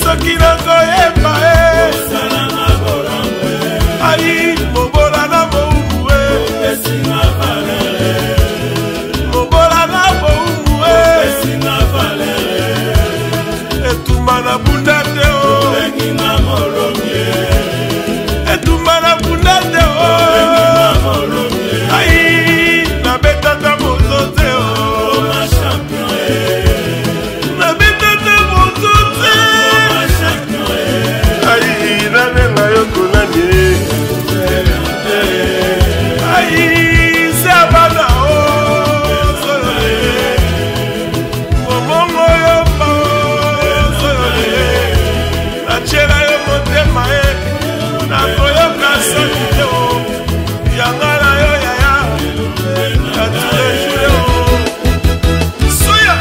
soki nakoyeba ai mobola na boumu mobola na boumu etumba na bunda te etumba na bunda te ai na betata moto te na betata moto te ai na nenga yoko nani ai sabana momongo yo pa na chela yo motema na koyoka soni te yanga na yo yaya na tulejule soya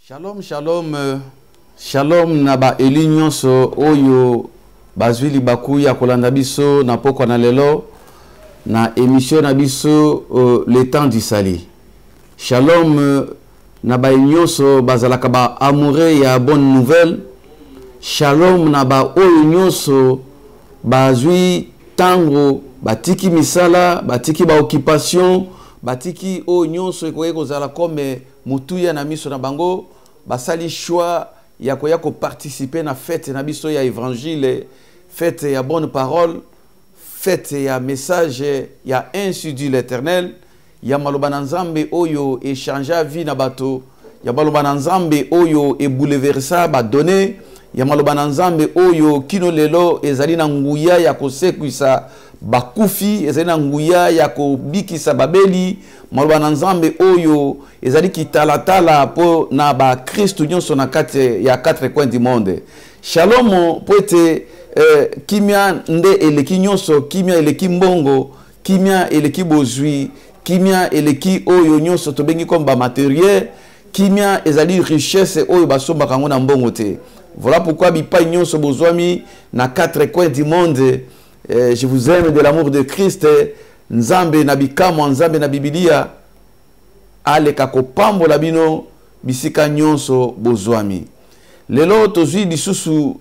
Shalom, shalom, shalom naba elinyonso oyo bazwili bakuya kolanda biso na poko na lelo na émission na biso le temps du sali. Shalom naba elinyonso bazalaka ba amoureux ya bonne nouvelle. Shalom naba oyo nyonso bazwi tango batiki misala, batiki ba occupation, batiki oyo nyonso ekoye kozala comme mutuya na miso na bango. Basali choix ya koya ko participer na fête na biso ya évangile, fête ya bonne parole, fête ya message ya ainsi dit l'Éternel, ya maloba na nzambe oyo échanger vie na bato, ya maloba na nzambe oyo e bouleversa ba donner, ya maloba na nzambe oyo kino lelo ezali na nguya ya kosekwisa bakufi, ezali na nguya ya kobikisa babeli, maloba na nzambe oyo ezali kitalatala po na ba Kristo nyonso na kati ya quatre coins du monde. Shalom po ete kimia nde eleki nyonso, kimia eleki mbongo, kimia eleki bozwi, kimia eleki oyo nyonso tobengi comme ba matériel, kimia ezali richesse oyo basomba kango na mbongo te. Voilà pourquoi bipai nyonso bozwami na quatre coins du monde. Je vous aime de l'amour de Christ. Nzambe na bikamo, nzambe na Biblia. Aleka kopambo la bino bisika nyonso bozwami. Lelo tozwi lisusu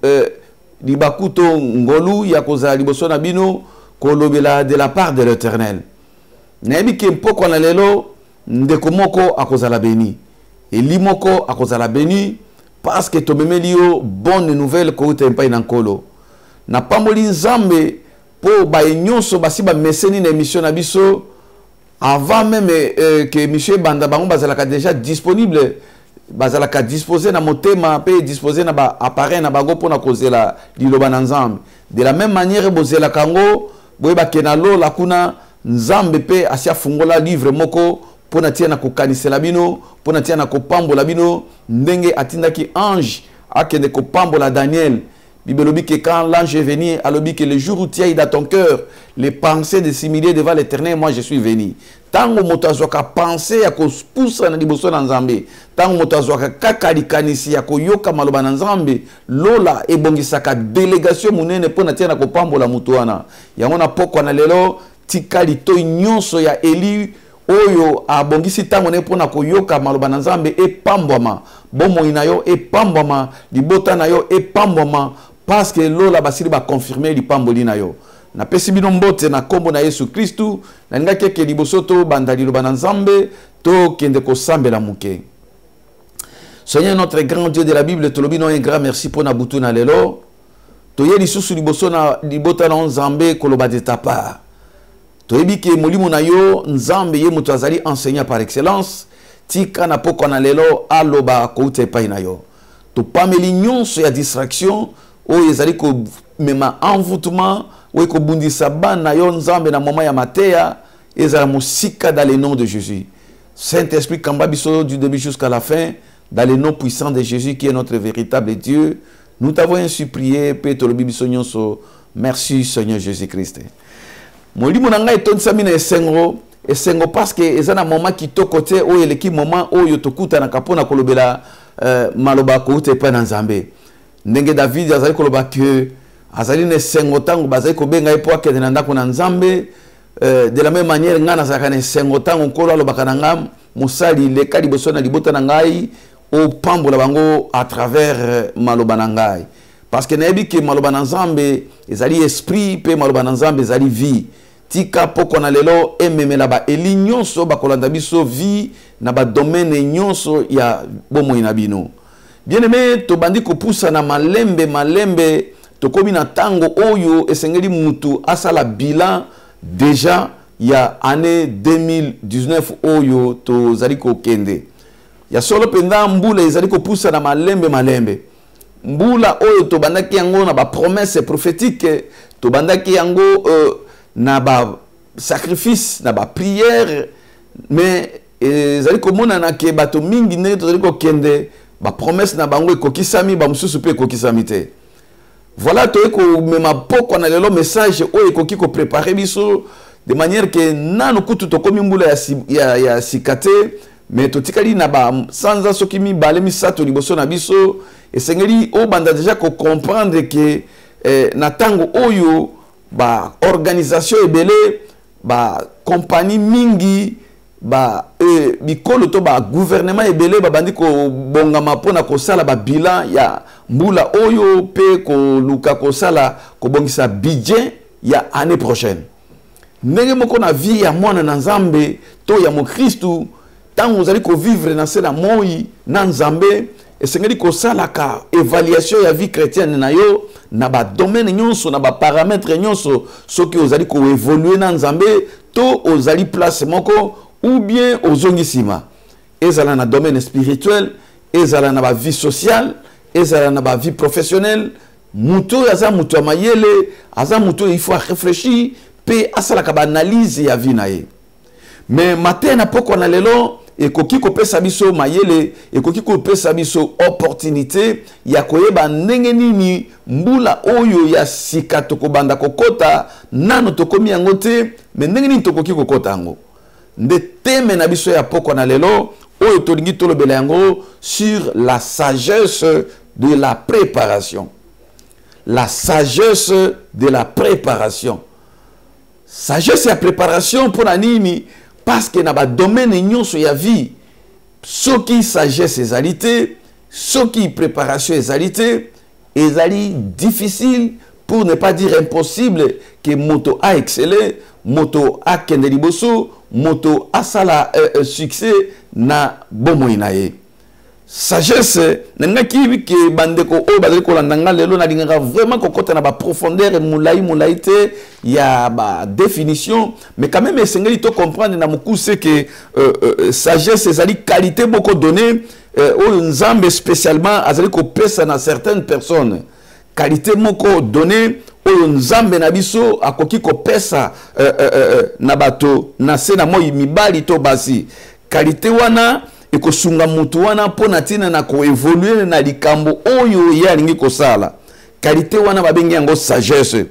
libakuto ngolu ya kozala liboso na bino kolobela de la part de l'Éternel. Nayebi ke mpoko na lelo ndeko moko akozala beni. Eli moko akozala beni parce que tomemeli yo bonne nouvelle ko utempa ina nkolo. Na pamboli nzambe po ba nyonso basi ba meseni na émission na biso avant même que monsieur Banda bango bazalaka déjà disponible, bazalaka disposé na motema pe disposé na ba appareil na bago pona kozela liloba na nzambe. De la même manière bozela kango boyeba kenalo la kuna nzambe pe asia fungola livre moko pona tia na kokanisela bino, pona tia na kopambola bino, ndenge atindaki ange akende kopambola Daniel. Bible dit que quand l'ange est venu, alors dit que le jour où tu as dans ton cœur les pensées de s'humilier devant l'Éternel, moi je suis venu. Tant que moto azoka penser à poussa na liboso na Nzambe, tant que moto azoka kakali kanisi ya koyoka maloba na Nzambe, lola ebongisaka délégation munene pona tia na kopambola mutu wana. Yango na pokwa na lelo tikali to nyonso ya Eli oyo abongisi tango ne pona koyoka maloba na Nzambe epambwama, bomoi na yo epambwama, libota na yo epambwama, parce que lola basili ba confirmer lipamboli na yo. Na pesi bino mbote na kombo na Yesu Kristu, na nga keke liboso to bandali loba na Nzambe to kende ko sambela muke. Seigneur notre grand Dieu de la Bible, to lobino un grand merci pour na butu na lelo. To ye lisusu liboso na libota na Nzambe koloba de ta part. To yebi ke molimo na yo Nzambe ye mutu azali enseignant par excellence, tika na poko na lelo aloba ko ute pai na yo. To pameli nyonso ya distraction o ezali ko mema envoûtement ou ko bundisa bana yo Nzambe na moma ya mateya ezala musika dans le nom de Jésus. Saint-Esprit kamba biso du début jusqu'à la fin dans le nom puissant de Jésus qui est notre véritable Dieu. Nous t'avons ainsi prié petolo biso nyonso. Merci Seigneur Jésus-Christ. Molimo na ngai tonsami na esengo parce que ezana moment kitoko te o eleki moment oyo tokuta na kapona kolobela maloba ko te pa na Nzambe. Ndenge David azali koloba que azali ne sengo tango bazali ko benga epo akende na ndako na Nzambe. De la même manière ngana zaka ne sengo tango kolo alobaka na ngam musali le kali boso na libota na ngai o pambola bango à travers maloba na ngai. Parce que nayebi ke maloba na Nzambe ezali esprit pe maloba na Nzambe ezali vie. Tika poko na lelo ememela ba eli nyonso bakolanda biso vie na ba domaine nyonso ya bomoi na bino. Bien-aimé, to bandi ko poussa na malembe tokomi na tango oyo esengeli mutu asala bilan déjà ya année 2019 oyo to zali ko kende. Ya solo penda mbula ezali ko poussa na malembe. Mbula oyo to bandaki yango na ba promesse prophétique, to bandaki yango na ba sacrifice, na ba prière, mais ezali ko mona na ke bato mingi ne to zali ko kende ba promesse na bango ekokisami ba mususu pe ekokisami te. Voilà to eko mema poko na lelo message oyo ekoki ko préparer biso de manière que nanu kutu to komi mbula ya sikate, mais to tikali na ba sanza soki mi bale misato liboso na biso esengeli o banda déjà ko comprendre que na tango oyo ba organisation ebele ba compagnie mingi ba bikolo to ba gouvernement ebele ba bandi ko bongama pona ko sala ba bilan ya mbula oyo pe ko luka ko sala ko bongisa budget ya année prochaine. Ndenge moko na vie ya mwana na Nzambe to ya mo Kristu tango ozali ko vivre na sela moi na Nzambe esengeli ko sala ka évaluation ya vie chrétienne na yo na ba domaine nyonso na ba paramètres nyonso soki ozali ko évoluer na Nzambe to ozali place moko ou bien ozongisima. Ezala na domaine spirituel, ezala na ba vie sociale, ezala na ba vie professionnelle, muto aza muto mayele, aza muto il faut réfléchir pe asala ka ba analyse ya vie na ye. Mais matin na poko na lelo ekoki ko pesa biso mayele, ekoki ko pesa biso opportunité ya koyeba ndenge nini mbula oyo ya sika tokobanda kokota nano tokomi yango te, mais ndenge nini tokoki kokota yango. Nde teme na biso ya poko na lelo oyo tolingi tolobela yango sur la sagesse de la préparation. La sagesse de la préparation. Sagesse ya préparation pour la nini parce que na ba domaine nyonso ya vie soki sagesse ezalité, soki préparation ezalité, ezali difficile pour ne pas dire impossible que moto a excellé, moto a kende liboso, moto a sala succès na bomoi na ye. Sagesse nanga ki ke bandeko o bazali ko landanga lelo na lingaka vraiment kokota na ba profondeur mulai te ya ba définition, mais quand même esengeli to comprendre na mukuse que sagesse ezali qualité beaucoup donné o Nzambe spécialement azali ko pesa na certaines personnes, qualité moko donné o Nzambe na biso akoki ko pesa na bato na se na moi mibali to basi. qualité wana ekosunga mutu wana pona tina na ko évoluer na likambo oyo ya lingi ko sala. Qualité wana babengi yango sagesse.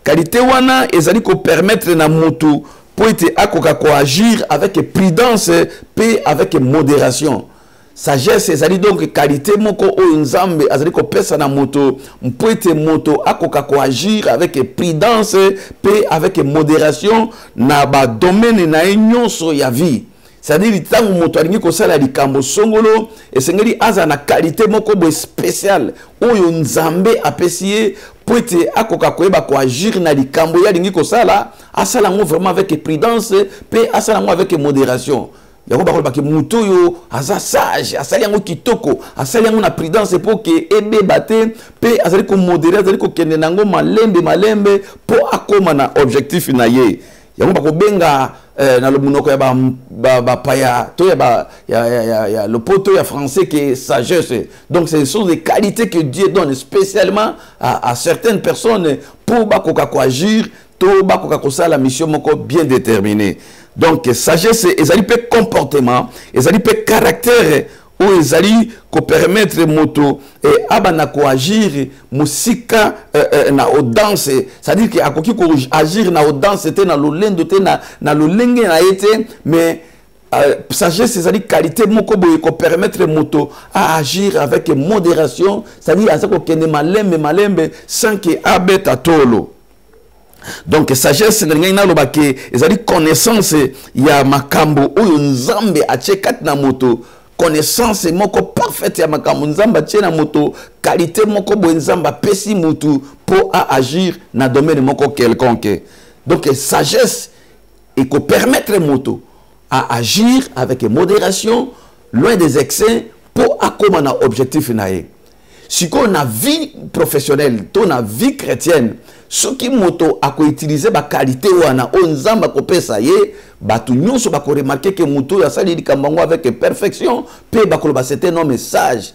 Qualité wana ezali ko permettre na mutu pour être akoka ko agir avec prudence pe avec modération. Sagesse ezali donc qualité moko o nzambe azali ko pesa na moto mpoete moto akoka ko agir avec prudence pe avec modération na ba domaine na nyonso ya vie. C'est-à-dire tango moto alingi ko sala likambo songolo esengeli aza na qualité moko bo spécial oyo nzambe apesie poete akoka ko eba ko agir na likambo ya lingi ko sala asala ngo vraiment avec prudence pe asala ngo avec modération. Yako bakolo baki muto yo aza sage asali yango kitoko asali yango na prudence pour que ebe bate pe asali ko modérer asali ko kende nango malembe po akoma na objectif na ye. Yako bako benga na le munoko ya ba paya to ya le poto ya français qui est sagesse. Donc ce sont des qualités que Dieu donne spécialement à certaines personnes pour bakoka ko agir to bakoka ko sala mission moko bien déterminée. Donc sagesse ezali pe comportement ezali pe caractère ou ezali ko permettre moto et abana ko agir musika na audience, c'est-à-dire que akoki ko agir na audience te na lolendo te na lolenge na été mais sagesse ezali qualité moko boye ko permettre moto à agir avec modération, c'est-à-dire azako kende malembe sans que abeta tolo. Donc sagesse na lobake ezali connaissance ya makambo oyo nzambe achekat na moto, connaissance moko parfaite ya makambo nzambe ache na moto, qualité moko bo nzambe pesi mutu pour à agir na domaine moko quelconque. Donc sagesse et ko permettre moto à agir avec modération, loin des excès pour akoma na objectif na ye. Si on a vie professionnelle, ton a vie chrétienne, ce qui moto a ko utiliser ba qualité wana onzamba ko pesa ye, batu nyonso ba ko remarquer que moto ya sali likambango avec perfection, pe ba ko ba c'est un homme sage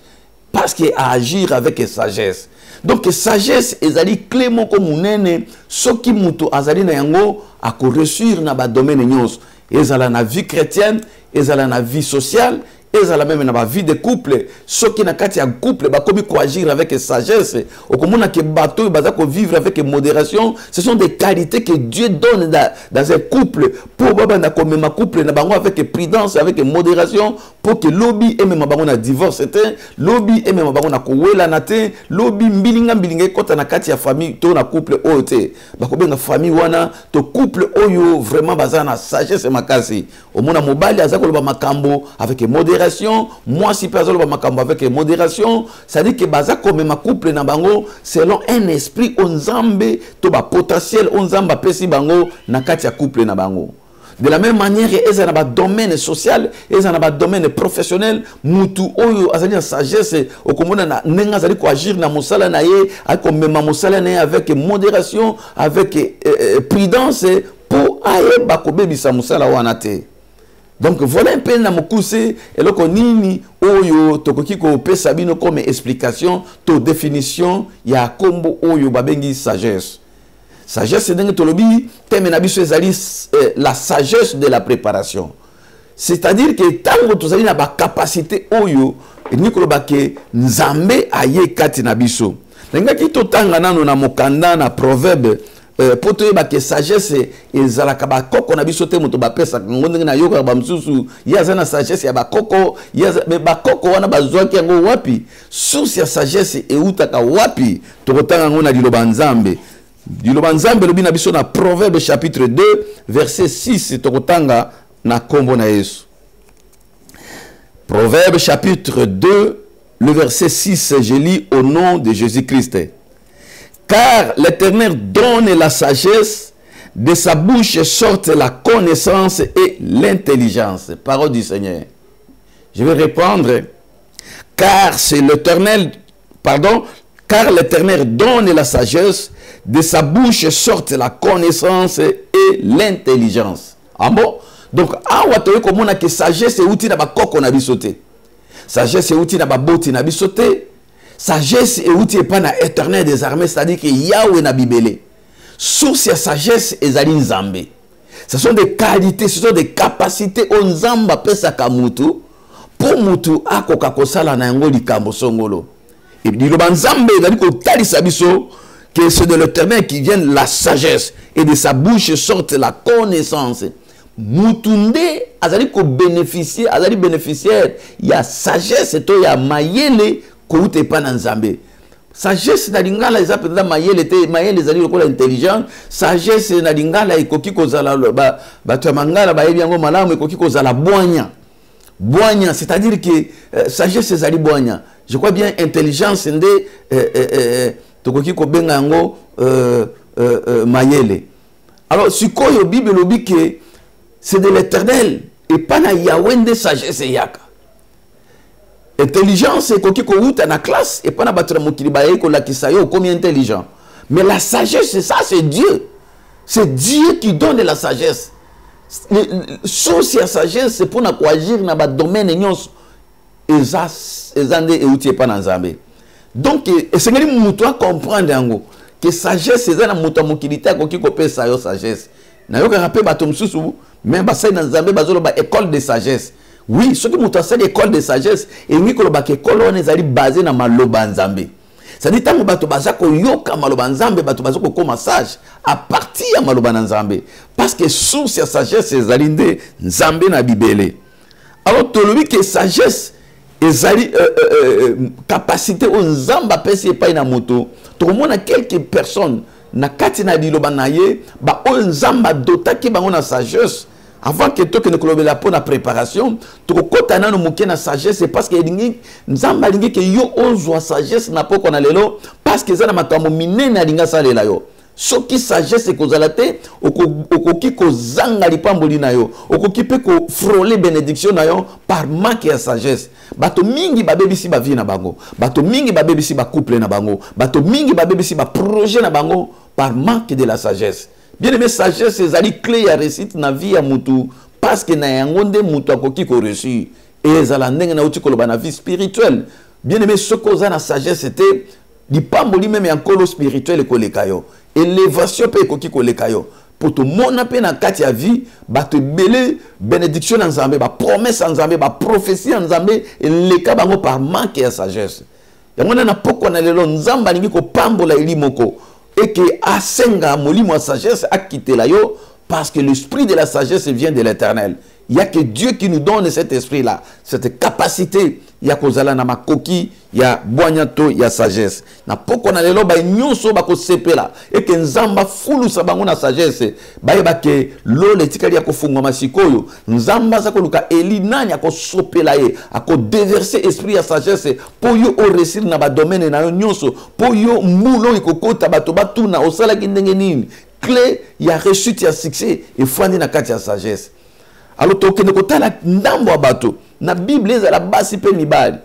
parce qu'il a agir avec sagesse. Donc sagesse ezali clé moko munene, ce qui moto azali na yango a ko réussir na ba domaine nyonso, ezala na vie chrétienne, ezala na vie sociale, ezala même na ba vie de couple. Ceux qui na kati ya couple ba komi ko agir avec sagesse, okomona ke bato baza ko vivre avec modération. Ce sont des qualités que Dieu donne dans un couple pour baba na komema couple na bango avec prudence, avec modération, pour que lobi eme mabango na divorce te, lobi eme mabango na kowela na te, lobi mbilinga kota na kati ya famille to na couple oyo te. Ba ko benga famille wana to couple oyo vraiment baza na sagesse makasi. Omona mobali aza ko loba makambo avec modération, moi si personne makambo avec modération, ça dit que baza comme ma couple na bango selon un esprit onzambe to ba potentiel onzamba pesi bango na kati ya couple na bango. De la même manière, ils ont un domaine social, ils ont un domaine professionnel, mutu oyo azali na sagesse, okomona na nenga azali ko agir na mosala na ye, akomema mosala na ye avec modération, avec prudence pour aye bakobebisa mosala wana te. Donc voilà un peu na mokuse eloko nini oyo tokoki ko pesa bino comme explication to définition ya kombo oyo babengi sagesse. Sagesse ndenge tolobi teme na biso ezali la sagesse de la préparation. C'est-à-dire que tango tozali na ba capacité oyo nikolo bake nzambe aye kati na biso. Ngaki to tanga nano na mokanda na proverbe poto yeba ke sagesse ezalaka bakoko na biso te moto bapesa ngonde na yoka ba msusu yaza na sagesse ya bakoko yaza me bakoko wana bazwaki yango wapi, source ya sagesse eutaka wapi? Tokotanga ngona liloba nzambe. Liloba nzambe lobi na biso na Proverbe chapitre 2 verset 6, tokotanga na kombo na Yesu. Proverbe chapitre 2 le verset 6, je lis au nom de Jésus-Christ. Car l'Éternel donne la sagesse, de sa bouche sortent la connaissance et l'intelligence. Parole du Seigneur. Je vais répondre. Car c'est l'Éternel, pardon, car l'Éternel donne la sagesse, de sa bouche sortent la connaissance et l'intelligence. Ah bon? Donc, awa toye komona ke sagesse outi na ba koko na bisote. Sagesse outi na ba boti na bisote. Sagesse et outil pas na éternel des armées, c'est-à-dire que Yahweh na bibélé. Source ya sagesse ezali nzambe. Ce sont des qualités, ce sont des capacités. Onzamba pesa kamutu. Pour mutu akoka kosala na yango likambo songolo. Et dit le banzambe dali ko tali sabiso que c'est de l'Éternel qui vient la sagesse et de sa bouche sorte la connaissance. Mutunde azali ko bénéficier, azali bénéficiaire, il y a sagesse et il y a mayele ko ute pa na nzambe. Sagesse na lingala eza peut-être mayele te mayele ezali lokola intelligent, sagesse na lingala ekoki kozala ba to mangala ba yebi yango malamu ekoki kozala boanya. Boanya, c'est-à-dire que sagesse ezali boanya. Je crois bien intelligence nde tokoki ko benga yango mayele. Alors sikoyo Bible lobi que c'est de l'Éternel et pas na Yahweh de sagesse yaka. Intelligence et koki ko uta na classe et pas na batra mokili ba yeko la kisayo comme intelligent. Mais la sagesse c'est ça, c'est Dieu. C'est Dieu qui donne la sagesse. Source ya sagesse c'est pour na ko agir na ba domaine nyonso ezande et outil pas na nzambe. Donc c'est ngeli mutu a comprendre yango que sagesse ezana mutu mokili ta koki ko pesa yo sagesse. Na yo ka rappeler bato msusu mais basai na nzambe bazolo ba école de sagesse. Oui, ce qui mutu asali école de sagesse et ngiko ba école on ezali basé na maloba nzambe. Ça dit tango bato bazako yoka maloba nzambe bato bazako koma sage à partir ya maloba nzambe parce que source ya sagesse ezali nde nzambe na bibele. Alors tolobi que sagesse ezali capacité o nzamba pesi epai na moto to mona quelques personnes na kati na biloba na ye ba o nzamba dotaki bango na sagesse avant que to que ne kolobela pour la préparation to kota na no moke na sagesse c'est parce que lingi nzamba lingi que yo ozwa sagesse na poko na lelo parce que za na makambo minene alinga salela yo soki sagesse kozala te okoki kozanga lipamboli na yo okoki pe ko frôler bénédiction na yo par manque ya sagesse. Bato mingi babebisi ba vie na bango, bato mingi babebisi ba couple na bango, bato mingi babebisi ba projet na bango par manque de la sagesse. Bien aimé, sagesse ezali clé ya réussite na vie ya mutu parce que na yango nde mutu akoki ko réussir et ezala ndenge na uti koloba na vie spirituelle. Bien aimé, ce koza na sagesse c'était lipamboli même encore spirituel koleka yo. Élévation pe koki koleka yo. Pour tout monde pe na kati ya vie ba te belé bénédiction en Nzambe, ba promesse en Nzambe, ba prophétie en Nzambe et leka bango par manque ya sagesse. Yango na poko na lelo Nzamba lingi ko pambola ilimoko et que asenga molimo ya sagesse a quitté la yo parce que l'esprit de la sagesse vient de l'Éternel. Il n'y a que Dieu qui nous donne cet esprit-là, cette capacité. Il y a kozala na makoki, il y a boignato, il y a sagesse. Na poko na lelo ba nyonso ba ko sepela et que nzamba fulu sa bango na sagesse. Ba yeba ke lo le tikali ya ko fungo masikoyo. Nzamba za ko luka elinanya ko sopela ye, ako déverser esprit ya sagesse pour yo o réussir na ba domaine na yo nyonso, pour yo mulo ikokota bato batuna osala kindenge nini. Clé ya réussite ya succès et fwandi na kati ya sagesse. Alors to kene kotala ndambo wa bato na Bible ezala basi pe mibali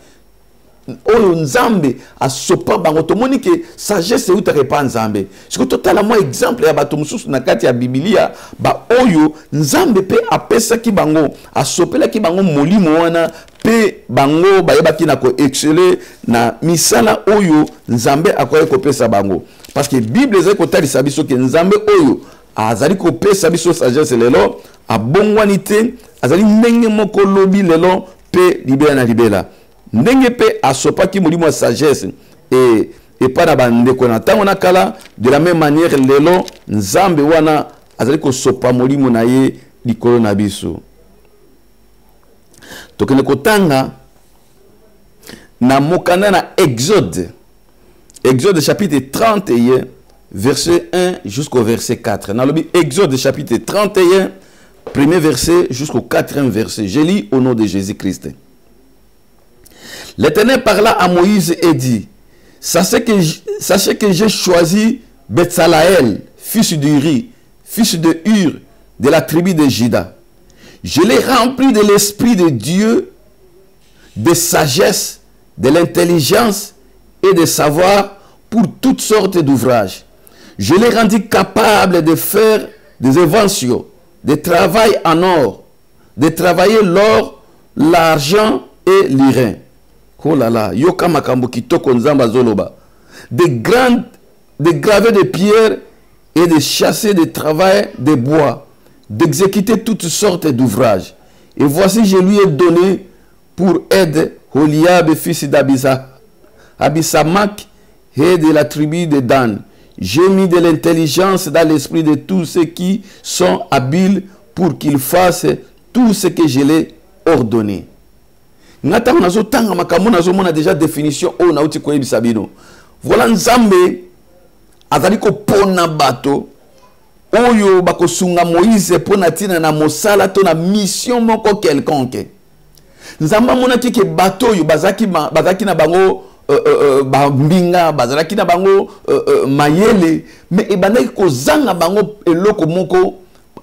oyo nzambe asopa bango tomoni ke sagesse uta repa nzambe siko totala mo exemple ya bato mususu na kati ya Biblia ba oyo nzambe pe apesa ki bango asopela ki bango molimo wana pe bango bayeba ki na ko exceller na misala oyo nzambe akoye ko pesa bango parce que Bible ezali kotalisa biso ke nzambe oyo azali ko pesa biso sagesse lelo abongwani te azali ndenge moko lobi lelo pe libela na libela ndenge pe asopaki molimo ya sagesse et pas na bandeko na tango na kala de la même manière lelo nzambe wana azali ko sopa molimo na ye likolo na biso tokende kotanga na mokanda na Exode chapitre 31 verset 1 jusqu'au verset 4. Dans le Exode chapitre 31, premier verset jusqu'au 4e verset. Je lis au nom de Jésus-Christ. L'Éternel parla à Moïse et dit, sachez que j'ai choisi Betsalaël, fils d'Uri, fils de Hur, de la tribu de Juda. Je l'ai rempli de l'Esprit de Dieu, de sagesse, de l'intelligence et de savoir pour toutes sortes d'ouvrages. Je l'ai rendu capable de faire des inventions, de travailler en or, de travailler l'or, l'argent et l'irin. Oh là là, yoka makambo kitoko nzamba zoloba. De gravés de pierre et de chasser de travail de bois, d'exécuter toutes sortes d'ouvrages. Et voici, je lui ai donné pour aide Holiab, fils d'Abisamak, et de la tribu de Dan. J'ai mis de l'intelligence dans l'esprit de tous ceux qui sont habiles pour qu'ils fassent tout ce que je l'ai ordonné. On a déjà définition. Voilà Nzambe azali ko pona bato oyo bakosunga Moïse pona tina na mosala to na mission moko quelconque. Nzamba mona ke bato yo bazaki na bango mbinga bazalaki na bango mayele mais ebandaki kozanga bango eloko moko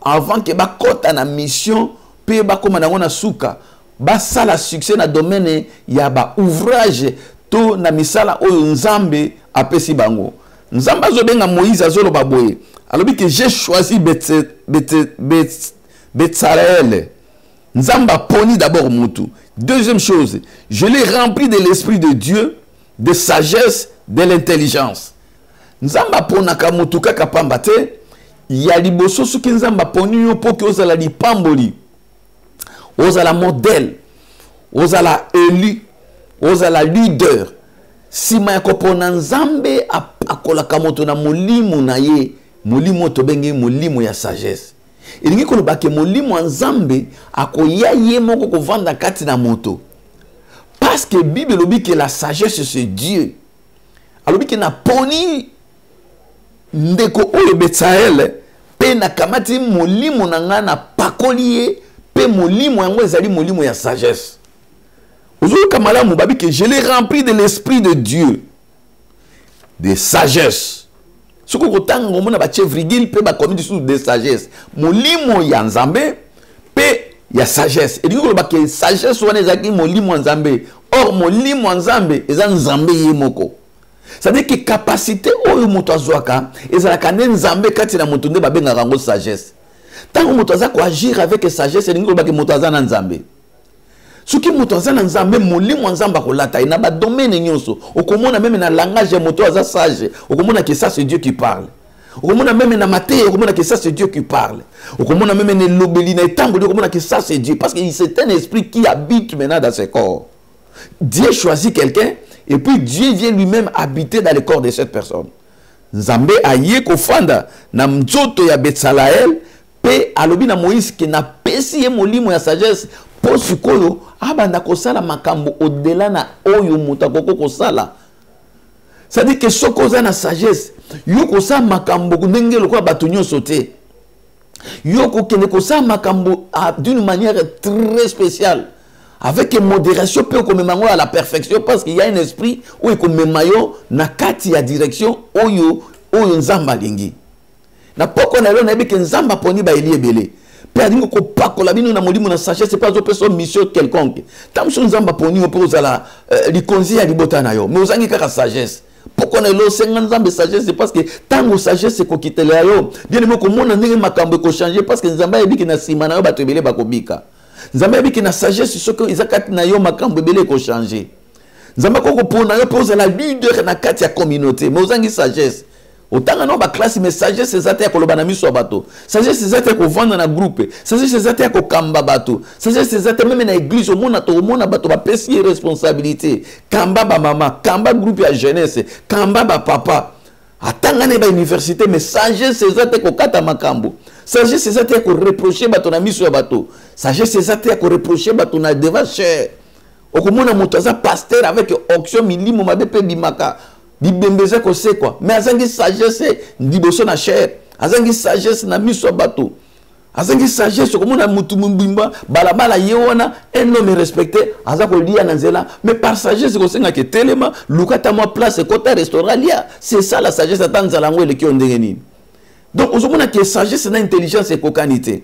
avant que bakota na mission pe bakoma nango na suka basala succès na domaine ya ba ouvrage to na misala oyo Nzambe apesi bango. Nzamba azobenga Moïse azoloba boye alobi que j'ai choisi Betzalel. Nzamba poni d'abord mutu. Deuxième chose, je l'ai rempli de l'esprit de Dieu, de sagesse, de l'intelligence. Nzamba pona ka mutu kaka pamba te ya liboso soki Nzamba poni yo po ke ozala lipamboli, ozala modèle, ozala élu, ozala leader. Sima ya kopona Nzambe akolaka moto na molimo na ye, molimo to bengi molimo ya sagesse. Elingi koloba ke molimo Nzambe akoya ye moko kovanda kati na moto. Parce que Bible lobi que la sagesse c'est Dieu. Alobi que na poni ndeko oyo Betsael pe na kamati molimo na nga na pakoli pe molimo yango ezali molimo ya sagesse. Aujourd'hui, Kamala Moubabi, que je l'ai rempli de l'esprit de Dieu, de sagesse. Ce que vous avez dit, c'est que vous de sagesse. Molimo ya Nzambe, pe ya sagesse. Et du coup, la sagesse, c'est molimo Nzambe. Or, molimo Nzambe, c'est Nzambe yemoko. C'est-à-dire que capacité oyo moto azwaka, ezalaka Nzambe kati na moto nde babenga rango sagesse. Tant que moto azako agir avec sagesse, c'est que moto azana Nzambe. Ce qui moto azana Nzambe molimo Nzamba kolata ina ba domaine nyonso okomona même na langage ya moto aza sage okomona que ça c'est Dieu qui parle okomona même na maté okomona que ça c'est Dieu qui parle okomona même na lobeli na etango okomona que ça c'est Dieu parce que c'est un esprit qui habite maintenant dans ce corps. Dieu choisit quelqu'un et puis Dieu vient lui-même habiter dans le corps de cette personne. Nzambe aye kofanda na mzoto ya Betzalel pe alobi na Moïse que na pesi ye molimo ya sagesse. Pour ce koyo abanda kosala makambo au-delà na oyo mutakoko kosala. Ça dit que soko za na sagesse yo kosala makambo ndenge lokwa batunyo sauté. Yo kokene kosala makambo d'une manière très spéciale avec une modération peu comme mango à la perfection parce qu'il y a un esprit où comme mayo na kati ya direction oyo Nzamba lingi. Na poko na lo na bi Nzamba poni ba eliebele. Perdingo ko pakola bino na molimo na sagesse c'est pas une personne mission quelconque. Tam so Nzamba poni po za li konzi ya libota na yo. Mais ozangi kaka sagesse. Pourquoi na lo senga Nzambe sagesse c'est parce que tango sagesse c'est ko kitela yo. Bien mo ko mona ndenge makambo ko changer parce que Nzamba yebi ki na sima na yo bato ebele bakobika. Nzamba yebi ki na sagesse soko izakati na yo makambo ebele ko changer. Nzamba ko pona yo po za la leader na kati ya communauté. Mais ozangi sagesse. Autant que ba classe mais sagesse c'est ça koloba na miso bato. Sagesse c'est ça ko vendre na groupe. Sagesse c'est ça ko kamba bato. Sagesse c'est ça même na église au mona bato ba pesi responsabilité. Kamba ba mama, kamba groupe ya jeunesse, kamba ba papa. Atanga ne ba université mais sagesse c'est ça ko kata makambo. Sagesse c'est ça ko reprocher bato na miso bato. Sagesse c'est ça ko reprocher bato na devant cher. Okomona moto aza pasteur avec onction milimo mabe pe bimaka. Bibembeze ko c'est quoi mais azangi sagesse liboso na cher azangi sagesse na miso bato azangi sagesse comme na mutu mbimba balabala yewana un homme respecté azako lia na nzela mais par sagesse ko senga ke telema lukata moi place kota restaurant lia c'est ça la sagesse atanzala ngo le ki ondengeni donc ozomona ke sagesse na intelligence et kokanité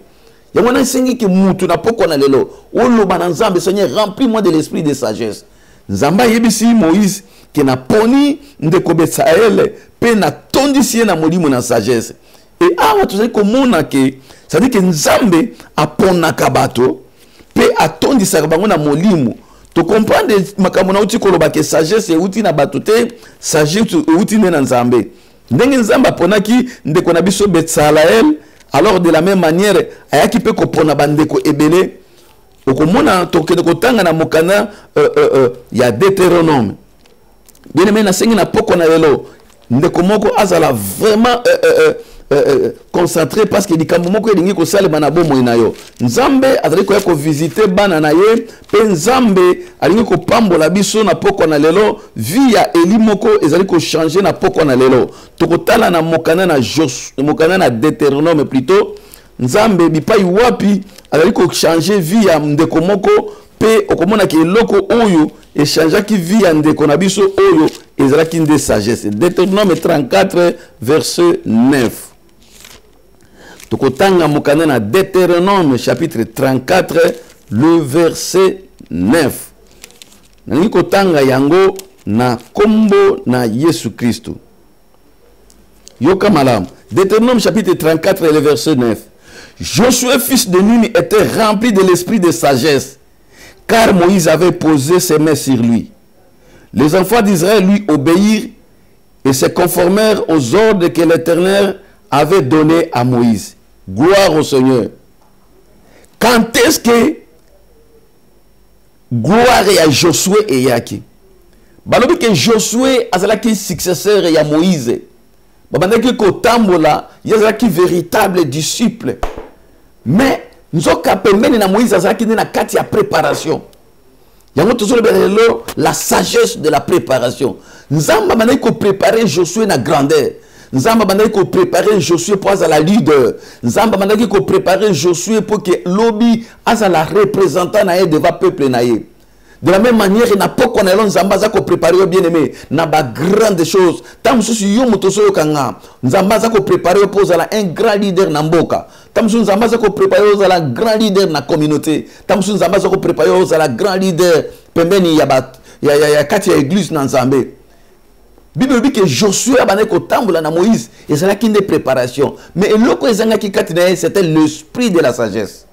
yamona sengi ke mutu na poko na lelo oloba na Nzambe Seigneur remplis-moi de l'esprit de sagesse. Nzamba yebisi Moïse qui na poni ndeko Betsael pe na tondisi na molimo na sagesse. Et awa tu sais comment ke ça dit que Nzambe apona kabato pe atondisa bango na molimo. To comprendre makambo na uti koloba ke sagesse e uti na bato te sagesse e uti na Nzambe. Ndenge Nzambe apona ki ndeko na biso Betsael alors de la même manière ayaki pe kopona bandeko ebele okomona tokende kotanga na mokanda ya Deutéronome. Bien aimé na sengi na poko na lelo ndeko moko azala vraiment concentré parce que likambo moko elingi kosalema na bomoi na yo. Nzambe azali koya ko visiter bana na ye pe Nzambe alingi kopambola biso na poko na lelo vie ya Eli moko ezali ko changer na poko na lelo. Tokotala na mokanda na mokanda na Deutéronome plutôt Nzambe bipai wapi azali ko changer vie ya ndeko moko pe okomona ke eloko oyo échange qui vit en déconabiso oyo ezalaki nde sagesse. Deutéronome 34 verset 9. Tokotanga mokanda na Deutéronome chapitre 34 le verset 9. Nani kotanga yango na kombo na Yesu Kristo. Yoka malam. Deutéronome chapitre 34 le verset 9. Josué fils de Nun était rempli de l'esprit de sagesse, car Moïse avait posé ses mains sur lui. Les enfants d'Israël lui obéirent et se conformèrent aux ordres que l'Éternel avait donnés à Moïse. Gloire au Seigneur. Quand est-ce que gloire à Josué et Yaki? Balobi que Josué azalaki successeur ya Moïse. Babandaki ko tambola, yazalaki véritable disciple. Mais nzoka pembeni na Moïse azalaki na kati ya préparation. Yango tozolo belelo la sagesse de la préparation. Nzamba bandaki ko préparer Josué na grandeur. Nzamba bandaki ko préparer Josué pour azala leader. Nzamba bandaki ko préparer Josué pour que lobi azala représentant na ye devant peuple na ye. De la même manière, il n'a pas qu'on a Nzamba za ko préparer bien aimé na ba grande chose. Tam susu yo mutoso yo kanga. Nzamba za ko préparer pour azala un grand leader na mboka. Tam susu Nzamba za ko préparer pour azala grand leader na communauté. Tam susu Nzamba za ko préparer pour azala grand leader pembeni ya kati ya église na Nzambe. Bible dit que Josué a bané ko tambola na Moïse et c'est là qu'il y a une préparation. Mais loko ezanga ki kati na c'était l'esprit de la sagesse.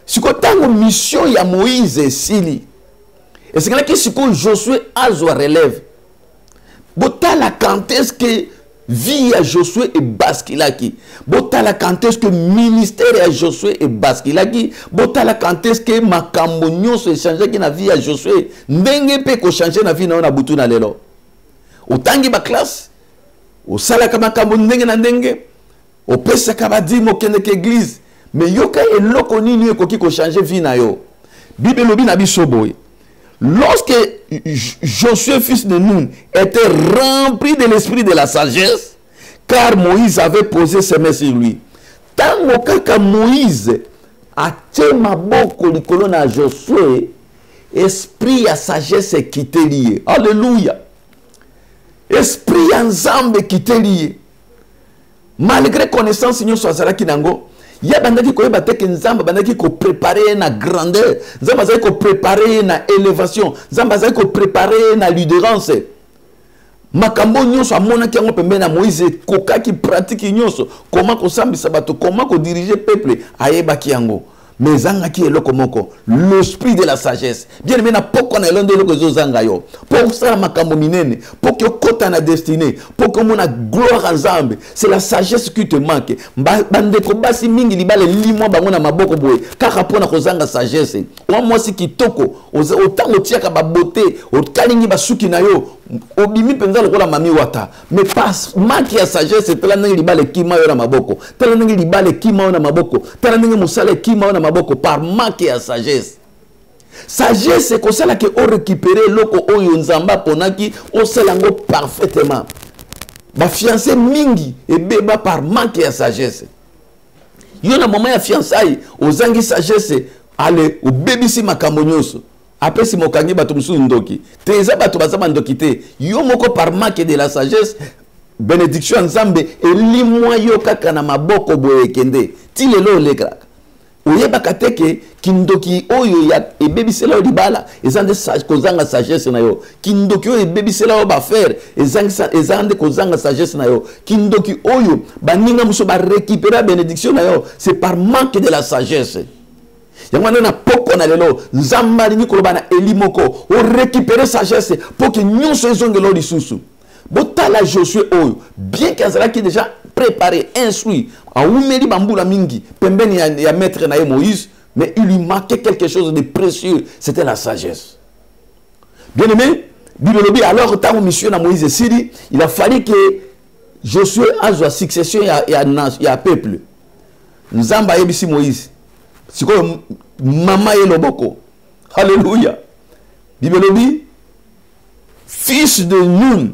Si ko tango mission ya Moïse sili. Et c'est là que si Josué a zo relève. Botala quand est-ce que vie à Josué est basculaki. Botala quand est-ce que ministère à Josué est basculaki. Botala quand est-ce que makambo nyonso échanger ki na vie à Josué. Ndenge pe ko changer na vie na butu na lelo. Otangi ba classe. Osalaka makambo ndenge na ndenge. Opesaka ba di mokende ke église. Mais yoka eloko nini ekoki ko changer vie na yo. Bible lobi na biso boy. Lorsque Josué fils de Nun était rempli de l'esprit de la sagesse, car Moïse avait posé ses mains sur lui. Tango kaka Moïse a te maboko likolo na Josué, esprit ya sagesse qui te lié. Alléluia. Esprit ya Nzambe qui te lié. Malgré connaissance nyonso azalaki nango, ya bandaki ko yeba teke Nzamba bandaki ko préparer na grandeur, Nzamba azali ko préparer na élévation, Nzamba azali ko préparer na leaderance. Makambo nyonso amonaki yango pembeni na Moïse kokaki pratique nyonso, comment ko sambisa bato, comment ko diriger peuple, ayebaki yango. Mais zangaki eloko moko, l'esprit de la sagesse. Bien aimé na poko na elonde eloko zo zanga yo. Pour ça makambo minene, pour que kota na destinée, pour que mona gloire à Nzambe, c'est la sagesse qui te manque. Bande ko basi mingi libale limwa bango na maboko boye, kaka pona ko zanga sagesse. Wa mwasi kitoko, otango tiaka ba beauté, okalingi basuki na yo, obimi penza lokola mami wata. Mais pas manque ya sagesse, tela ngi libale kima yo na maboko. Tela ngi libale kima yo na maboko. Tela ngi musale kima yo na maboko par manque ya sagesse. Sagesse c'est comme ça que on récupérer loko oyo Nzamba ponaki on selango parfaitement. Ba fiancé mingi et beba par manque ya sagesse. Yo na moment ya fiançailles ozangi sagesse ale o bebisi makambo nyonso. Après si mokangi bato musu ndoki. Teza bato bazama ndoki te. Yo moko par manque de la sagesse bénédiction Nzambe et limwa yo kaka na maboko boye kende. Ti lelo lekra. Oyeba kateke kindoki oyo ya ebebisela o libala ezande kozanga sagesse na yo kindoki oyo ebebisela o ba faire ezande kozanga sagesse na yo kindoki oyo baninga muso ba récupérer bénédiction na yo c'est par manque de la sagesse. Yango na poko na lelo Nzamba lingi koloba na elimoko o récupérer sagesse pour que nyonso ezongelo lisusu. Botala Josué oyo bien qu'azalaki déjà préparé, instruit. Aoumeli bambula mingi, pembeni ya maître na Moïse, mais il lui manquait quelque chose de précieux, c'était la sagesse. Bien aimé, Bibelobi, alors tant monsieur na Moïse Sidi, il a fallu que Josué a la succession et à peuple. Nous avons ici Moïse. C'est comme maman et loboko. Alléluia. Bibelobi, fils de Nun,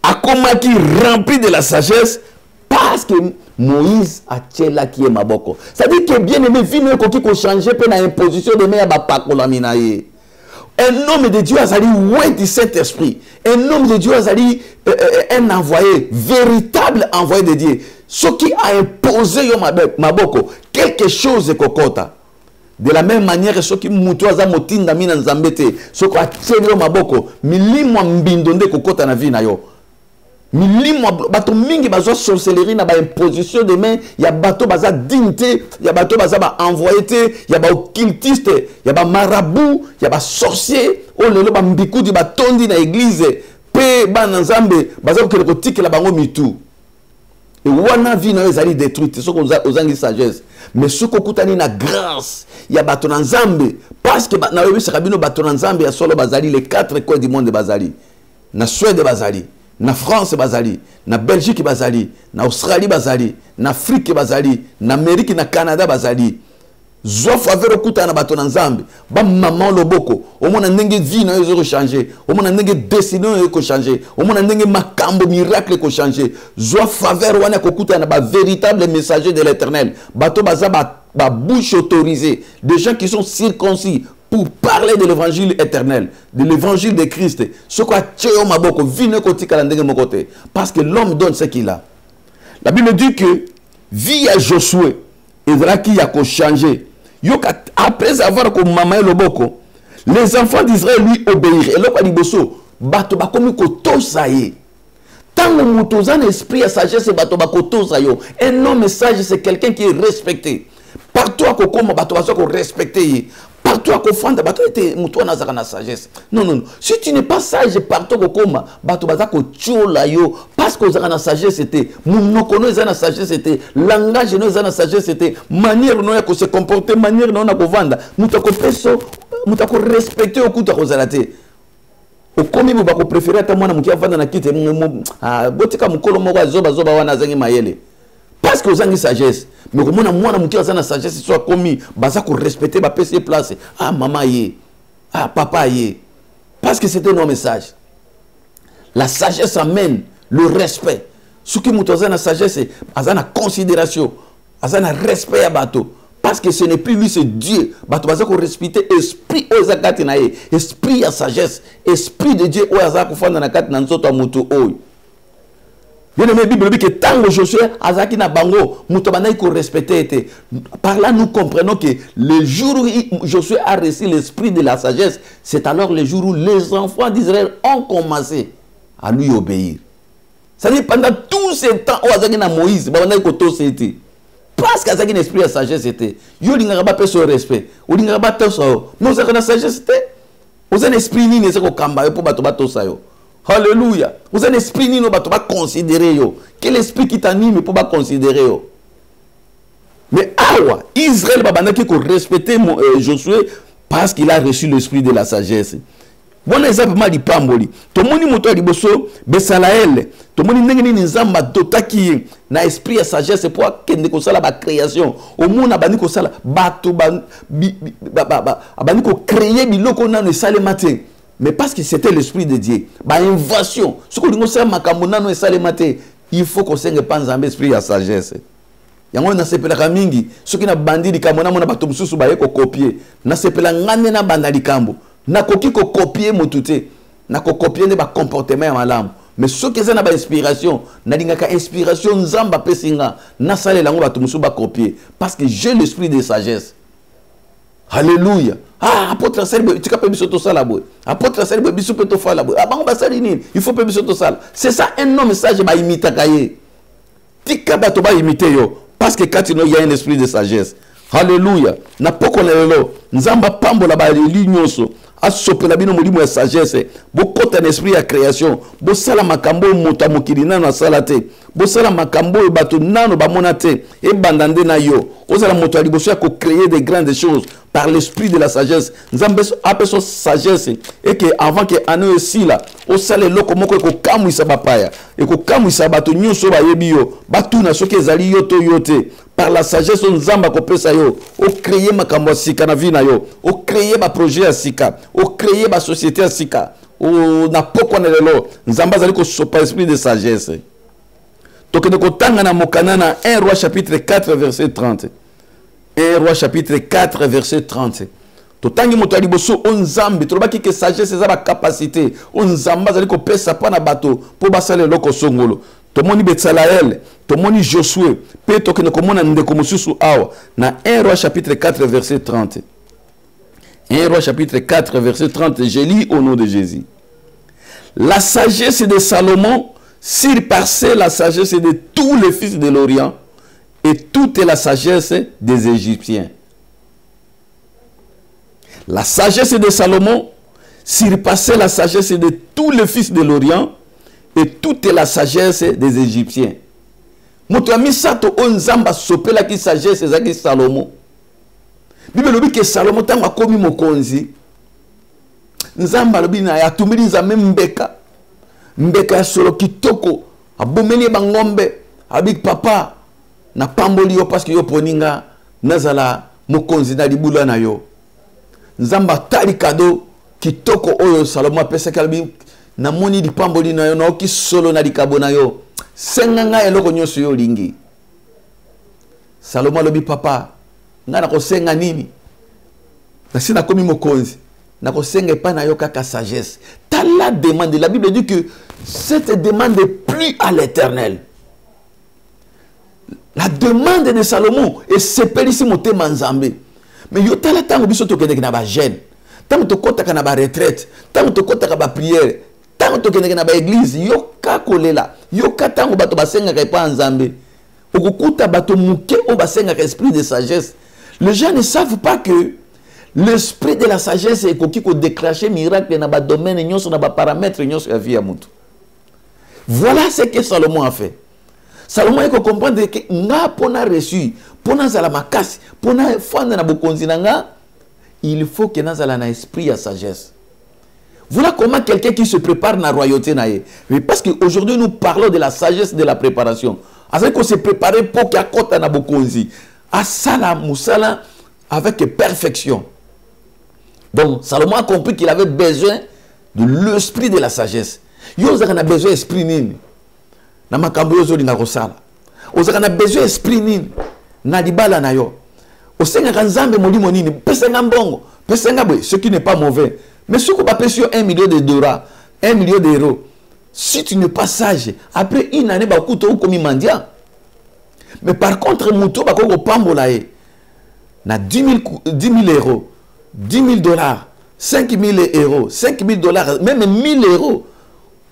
a comment qui rempli de la sagesse parce que Moïse a tchela qui est maboko. C'est-à-dire que bien aimé, vino qui ko changer pe na imposition de meya ba pakolamina ye. Un homme de Dieu a sali ouais du Saint-Esprit. Un homme de Dieu a sali un envoyé, véritable envoyé de Dieu. Ce qui a imposé yo maboko quelque chose kokota. De la même manière, ce qui mutuaza motinda mina nzambete, ce qui a tchela maboko, milimo mbindonde kokota na vie na yo. Milimo bato mingi bazo sorcellerie na ba imposition de main, ya bato baza dignité, ya bato baza ba envoyé, ya ba occultiste, ya ba marabout, ya ba sorcier, o lelo ba mbikudi ba tondi na église, pe ba nzambe baza ko keleko tikela bango mitu. Et wana vie na ezali détruite, ce qu'on ozangi sagesse. Mais ce ko kutani na grâce, ya bato na nzambe parce que na yebisa kabino bato na nzambe ya solo bazali les 4 coins du monde bazali. Na Suède bazali. Na France bazali, na Belgique bazali, na Australie bazali, na Afrique bazali, na Amérique na Canada bazali. Zo faveur okuta na bato na nzambe, ba maman loboko, o mona ndenge vie na yo changer, o mona ndenge destinée yo ko changer, o mona ndenge makambo miracle ko changer. Zo faveur wana kokuta na ba véritable messager de l'Éternel. Bato baza ba bouche autorisée, des gens qui sont circoncis pour parler de l'évangile éternel, de l'évangile de Christ. Ce qu'on a maboko vine kotika la ndenge mokote parce que l'homme donne ce qu'il a. La Bible dit que vie à Josué et de là qui a changé. Après avoir comme maman loboko, les enfants d'Israël lui obéirent. Et là quoi dit bosso, bato ba komi ko tosaye. Tant que mutozan esprit à sagesse bato ba ko tosayo. Un homme sage c'est quelqu'un qui est respecté. Partout à kokoma bato ba ko respecté. Partout à Kofanda, bato était moutoua na sagesse. Non, non, non. Si tu n'es pas sage partout à Koma, bato baza ko tchola yo. Parce que vous avez sagesse, c'était. Mounoko no na sagesse, c'était. Langage no na sagesse, c'était. Manière no ya ko se comporter, manière no na ko vanda. Moutako peso, moutako respecter au kuta ko zalate. Au komi mo bako préférer ta mwana mukia vanda na kite. Botika mukolo moko zoba wana zangi mayele. Parce que vous avez une sagesse. Mais comme moi, je suis une sagesse, soit commis, baza ko respecter ba PC place. Ah maman yé. Ah papa yé. Parce que c'était nos messages. La sagesse amène le respect. Ce qui m'a la sagesse, c'est la considération, la respect à bateau. Parce que ce n'est plus lui, c'est Dieu. Bateau baza ko respecter esprit aux akatinaye, esprit à sagesse, esprit de Dieu aux akufanda na kat na nzoto amuto oy. Bien aimé, la Bible dit que tant que Josué Azaki na bango, mutabana ko respecter. Par là nous comprenons que le jour où Josué a reçu l'esprit de la sagesse, c'est alors le jour où les enfants d'Israël ont commencé à lui obéir. Ça dit pendant tout ce temps où Azaki na Moïse, babana ko to c'était parce qu'Azaki un esprit de sagesse c'était. Yo linga ba peso respect. O linga ba to so. Mais Azaki na sagesse c'était. Vous un esprit ni ne se ko kamba pour bato bato sa yo. Alléluia. Vous avez un esprit qui va considérer. Quel esprit qui t'anime pour pas considérer. Mais awa, Israël va respecter Josué parce qu'il a reçu l'esprit de la sagesse. Bon exemple mal di pamboli. To moni moto di boso Besalael. To moni ndenge ni nzamba dotaki na esprit de sagesse pour kende ko sala ba création. Au monde abani ko sala bato abani ko créer biloko na ne sale matin. Mais parce que c'était l'esprit de Dieu, bah invasion. Ce que nous savons, makamona et salemate, il faut qu'on s'en pense en esprit à sagesse. Yango na sepela mingi, ce qui na bandi di kamona mona bato mususu ba yeko copier. Na sepela ngane na banda di kambo. Na koki ko copier motute. Na ko copier ne ba comportement ya malamu. Mais ce qui est na ba inspiration, na dingaka inspiration nzamba pesinga, na sale lango bato mususu ba copier parce que j'ai l'esprit de sagesse. Alléluia. Ah, apôtre Serbe, tu peux biso to sala boy. Apôtre Serbe biso peut to fala boy. Ah bango basali nini? Il faut peut biso to sala. C'est ça un homme sage ba imita kaye. Tika ba to ba imiter yo parce que quand il y a un esprit de sagesse. Alléluia. Na poko lelo nzamba pambola ba linyoso. Asopela bino molimo ya sagesse. Bo kota un esprit ya création. Bo sala makambo mota mokili na salate. bosala makambo oyo bato nano bamona te ebanda nde na yo ozala moto ya liboso ya créer des grandes choses par l'esprit de la sagesse. Nzambe apeso sagesse et que avant que année aussi là osala eloko moko ekokamwisa bapaya ekokamwisa bato nyonso bayebi yo batuna soki ezali yo to yo te par la sagesse Nzambe akopesa yo o créer makambo ya sika na vie na yo o créer ba projet ya sika o créer ba société ya sika o na poko na lelo Nzambe azali ko sopa esprit de sagesse. Tokende kotanga na mokana na 1 Roi chapitre 4 verset 30. 1 Roi chapitre 4 verset 30. Totangi moto ali boso onzambe tolobaki ke sagesse eza ba capacité onzamba azali ko pesa pa na bato po basale loko songolo. Tomoni Betsalael, tomoni Josué, pe tokende komona ndeko mosusu awa na 1 Roi chapitre 4 verset 30. 1 Roi chapitre 4 verset 30, je lis au nom de Jésus. La sagesse de Salomon surpassait la sagesse de tous les fils de l'Orient et toute la sagesse des Égyptiens. La sagesse de Salomon surpassait la sagesse de tous les fils de l'Orient et toute la sagesse des Égyptiens. Moto misato onzamba sopela ki sagesse ezaki Salomon. Bible lobi ke Salomon tango akomi mokonzi. Nzamba lobi na ya tumili nzambe mbeka ya solo kitoko abomeli bangombe abik papa na pamboli yo parce que yo poninga nazala mokonzi na libula na yo. Nzamba tali kado kitoko oyo Salomon apesa kalbi na moni di pamboli na yo na oki solo na likabo na yo senga nga eloko nyonso yo lingi. Salomon lobi papa nga na kosenga nini na sina komi mokonzi na kosenga pa na yo kaka sagesse. T'as la demande, la Bible dit que cette demande est plus à l'Éternel. La demande de Salomon est sepelisi motema nzambe. Mais yo tala tango biso tokende na ba jeune, tango tokota na ba retraite, tango tokota ba prière, tango tokende na ba église, yo ka kolela, yo ka tango bato basenga ka pa nzambe. Okukuta bato muke o basenga ka esprit de sagesse. Les gens ne savent pas que l'esprit de la sagesse est qui peut déclencher miracle dans le domaine, dans les paramètres de la vie à mutu. Voilà ce que Salomon a fait. Salomon a compris que nga pona reçu, pona zala makasi, pona fanda na bokonzi nga, il faut que nazala na esprit à sagesse. Voilà comment quelqu'un qui se prépare na royauté nae. Mais parce qu'aujourd'hui nous parlons de la sagesse de la préparation. Avec qu'on se préparer pour qu'il y ait na bokonzi. Asala musala avec perfection. Donc Salomon a compris qu'il avait besoin de l'esprit de la sagesse. Yo a besoin d'esprit nini. Na makambo yo zoli na kosala. Ozaka besoin d'esprit nini. Na libala na yo. Osenga kanzambe molimo nini. Pesenga mbongo. Pesenga boy, ce qui n'est pas mauvais. Mais si tu pas payé 1 million de dollars, 1 million d'euros, si tu n'es pas sage, après une année ba kuto comme mendiant. Mais par contre muto ba ko pambola e. Na 10 000 euros. 10 000 dollars, 5 000 euros, 5 000 dollars, même 1 000 euros.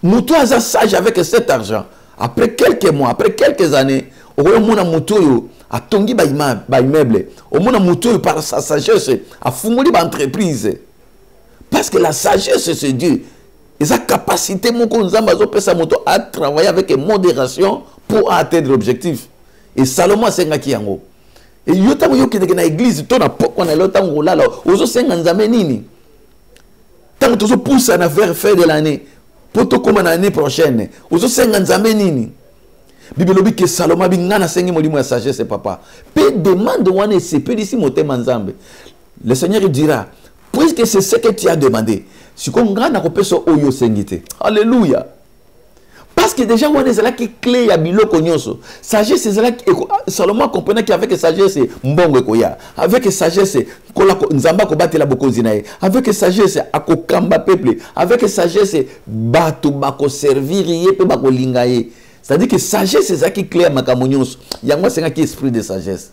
Nous tous sommes sages avec cet argent. Après quelques mois, après quelques années, au moins Moutoyo a tongi ba immeuble. Au moins Moutoyo par sa sagesse a fumoli ba entreprise. Parce que la sagesse c'est Dieu. Et sa capacité à travailler avec modération pour atteindre l'objectif. Et Salomon c'est nga kiango. Et yotango yokende na église to na poko na lotango lala ozo senga nzambe nini tango tozo poussa na faire de l'année pour to comme l'année prochaine ozo senga nzambe nini Bible lobi que Salomon bi ngana sengi molimo ya sagesse papa pe demande wana sepelisi motema nzambe. Le Seigneur dira puisque c'est ce que tu as demandé siko ngana ko peso oyo sengite. Alléluia. Parce que déjà, on est là qui clé à biloko nyonso. Sagesse c'est là Salomon comprenait qu'avec sagesse mbongo koya, avec sagesse kola nzamba ko batela bokonzi nae, avec sagesse akokamba peuple, avec sagesse bato bako servir yé pe bako lingaye. C'est-à-dire que sagesse c'est ça qui clé à makambo nyonso. Yango c'est qui esprit de sagesse.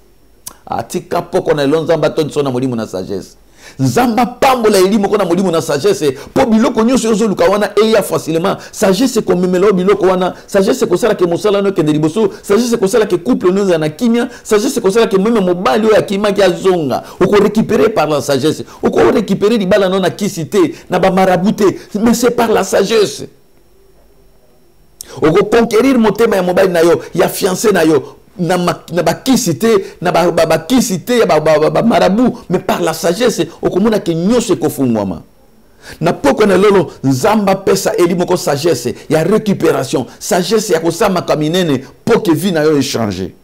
Atika poko na lonzamba ton sona molimo na sagesse. Nzamba pambola elimo kona molimo na sagesse po biloko nyonso yozo luka wana eya facilement. Sagesse ko memelo biloko wana, sagesse ko sala ke mosala no kende liboso, sagesse ko sala ke couple no za na kimia, sagesse ko sala ke meme mobali o ya kima ki azonga oko récupérer par la sagesse, oko récupérer di bala no na kisité na ba marabouté, mais c'est par la sagesse. oko conquérir motema ya mobali na yo ya fiancé na yo na bakisité na bakisité ya marabout, mais par la sagesse okomona ke nyonso ekofungwama. Na poko na lolo nzamba pesa elimoko sagesse ya récupération, sagesse ya kosama kaminene pour que vie na yo échanger.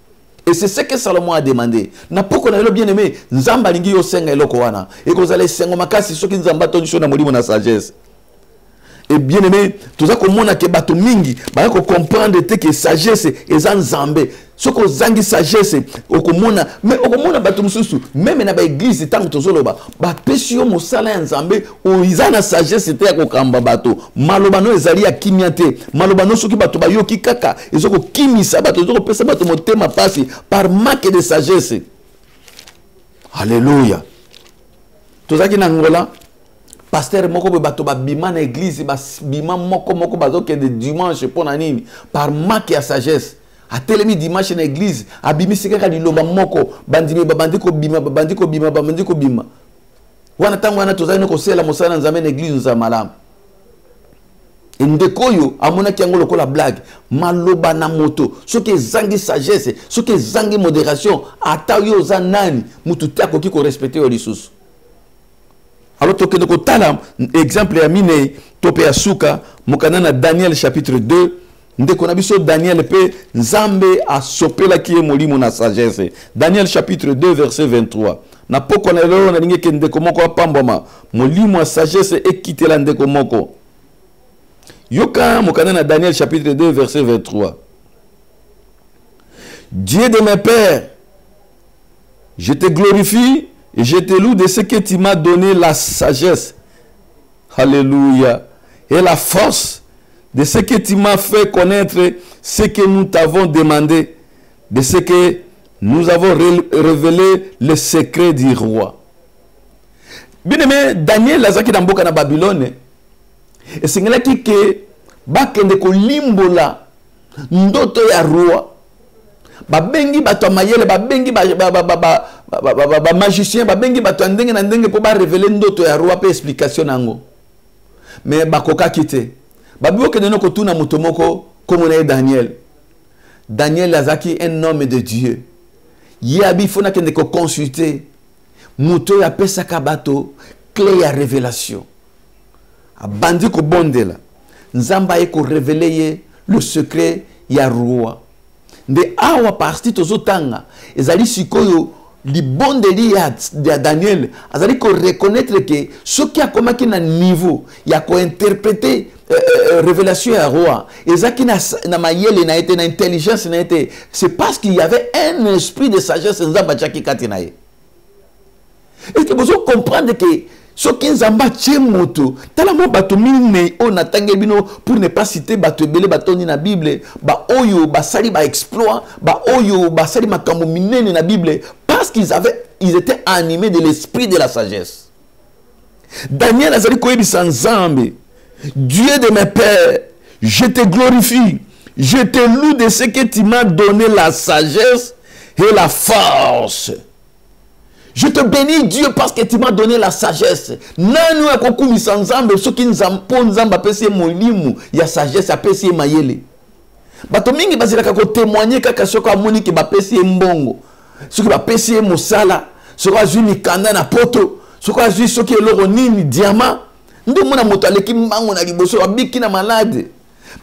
Et c'est ce que Salomon a demandé. Na poko na lolo bien aimé, nzamba lingi yo senga eloko wana. Et ko zale sengo makasi soki nzamba toniso na molimo na sagesse. Et bien aimé, tout ça comme on a que bato mingi, ba ko comprendre que sagesse est nzambe. Ce que zangi sagesse, okomona, mais okomona bato mususu, même na ba église tant que tozoloba, ba pesio mosala nzambe, o izana sagesse te ko kamba bato. Malobano ezali ya kimiate, malobano soki bato ba yoki kaka, ezoko kimisa bato, ezoko pesa bato motema pasi par manque de sagesse. Alléluia. Tout ça qui na ngola pasteur moko be bato ba bima na église ba bima moko bazoke de dimanche pour na nini par manque ya sagesse. A telemi dimanche na église abimi sikaka liloba moko bandimi babandiko bima babandiko bima babandiko bima wana tango wana tozali ko sela mosala nzambe na église za malamu ndeko yo amona ki ngolo ko la blague maloba na moto soki ezangi sagesse soki ezangi modération ata yo za nani mutu tako ki ko respecter yo lisusu. Alors tokende ko tala exemple ya mine tope ya suka mokana na Daniel chapitre 2 ndeko na biso Daniel pe nzambe a sopela ki molimo na sagesse. Daniel chapitre 2 verset 23. Na poko na lelo na lingi ke ndeko moko apamboma molimo na sagesse ekitela ndeko moko. Yoka mokana na Daniel chapitre 2 verset 23. Dieu de mes pères, je te glorifie et je te loue de ce que tu m'as donné la sagesse. Alléluia. Et la force de ce que tu m'as fait connaître ce que nous t'avons demandé, de ce que nous avons révélé le secret du roi. Bien aimé, Daniel azaki na mboka na Babylone. Et c'est ngela ki bakende ko limbola ndoto ya roi. Babengi bato mayele, babengi ba magicien, babengi bato ndenge na ndenge po ba révéler ndoto ya roi pe explication nango. Mais bakoka kite. Babibo ke neno ko tuna mutomoko comme on est Daniel. Daniel azaki un homme de Dieu. Yabi fona kende ko consulter muto ya pesa kabato clé ya révélation. Abandi ko bondela. Nzamba e ko révéler le secret ya roi. De awa parti tozotanga ezali sikoyo libondeli ya Daniel azali ko reconnaître que ce qui a komaki na niveau ya ko interpréter révélation ya roi ezaki na mayele na été na intelligence na été, c'est parce qu'il y avait un esprit de sagesse nzamba chaki kati na ye. Est-ce que vous comprenez que ce qui nzamba tchemoto tala mo bato mine on atange bino pour ne pas citer bato belé bato ni na Bible ba oyo ba sali ba exploit ba oyo ba sali makambo minene na Bible parce ils étaient animés de l'esprit de la sagesse. Daniel azali koyebisa nzambe, Dieu de mes pères, je te glorifie, je te loue de ce que tu m'as donné la sagesse et la force. Je te bénis Dieu parce que tu m'as donné la sagesse. Nanu akokumisa nzambe soki nzampo nzamba pesi molimu ya sagesse apesi mayele. Bato mingi bazilaka ko témoigner kaka soko amoni ki bapesi mbongo. Soki bapesi mosala, soko azwi mikanda na poto, soko azwi soki eloko nini diamant. Ndi mona moto aleki mbango na liboso abiki na malade.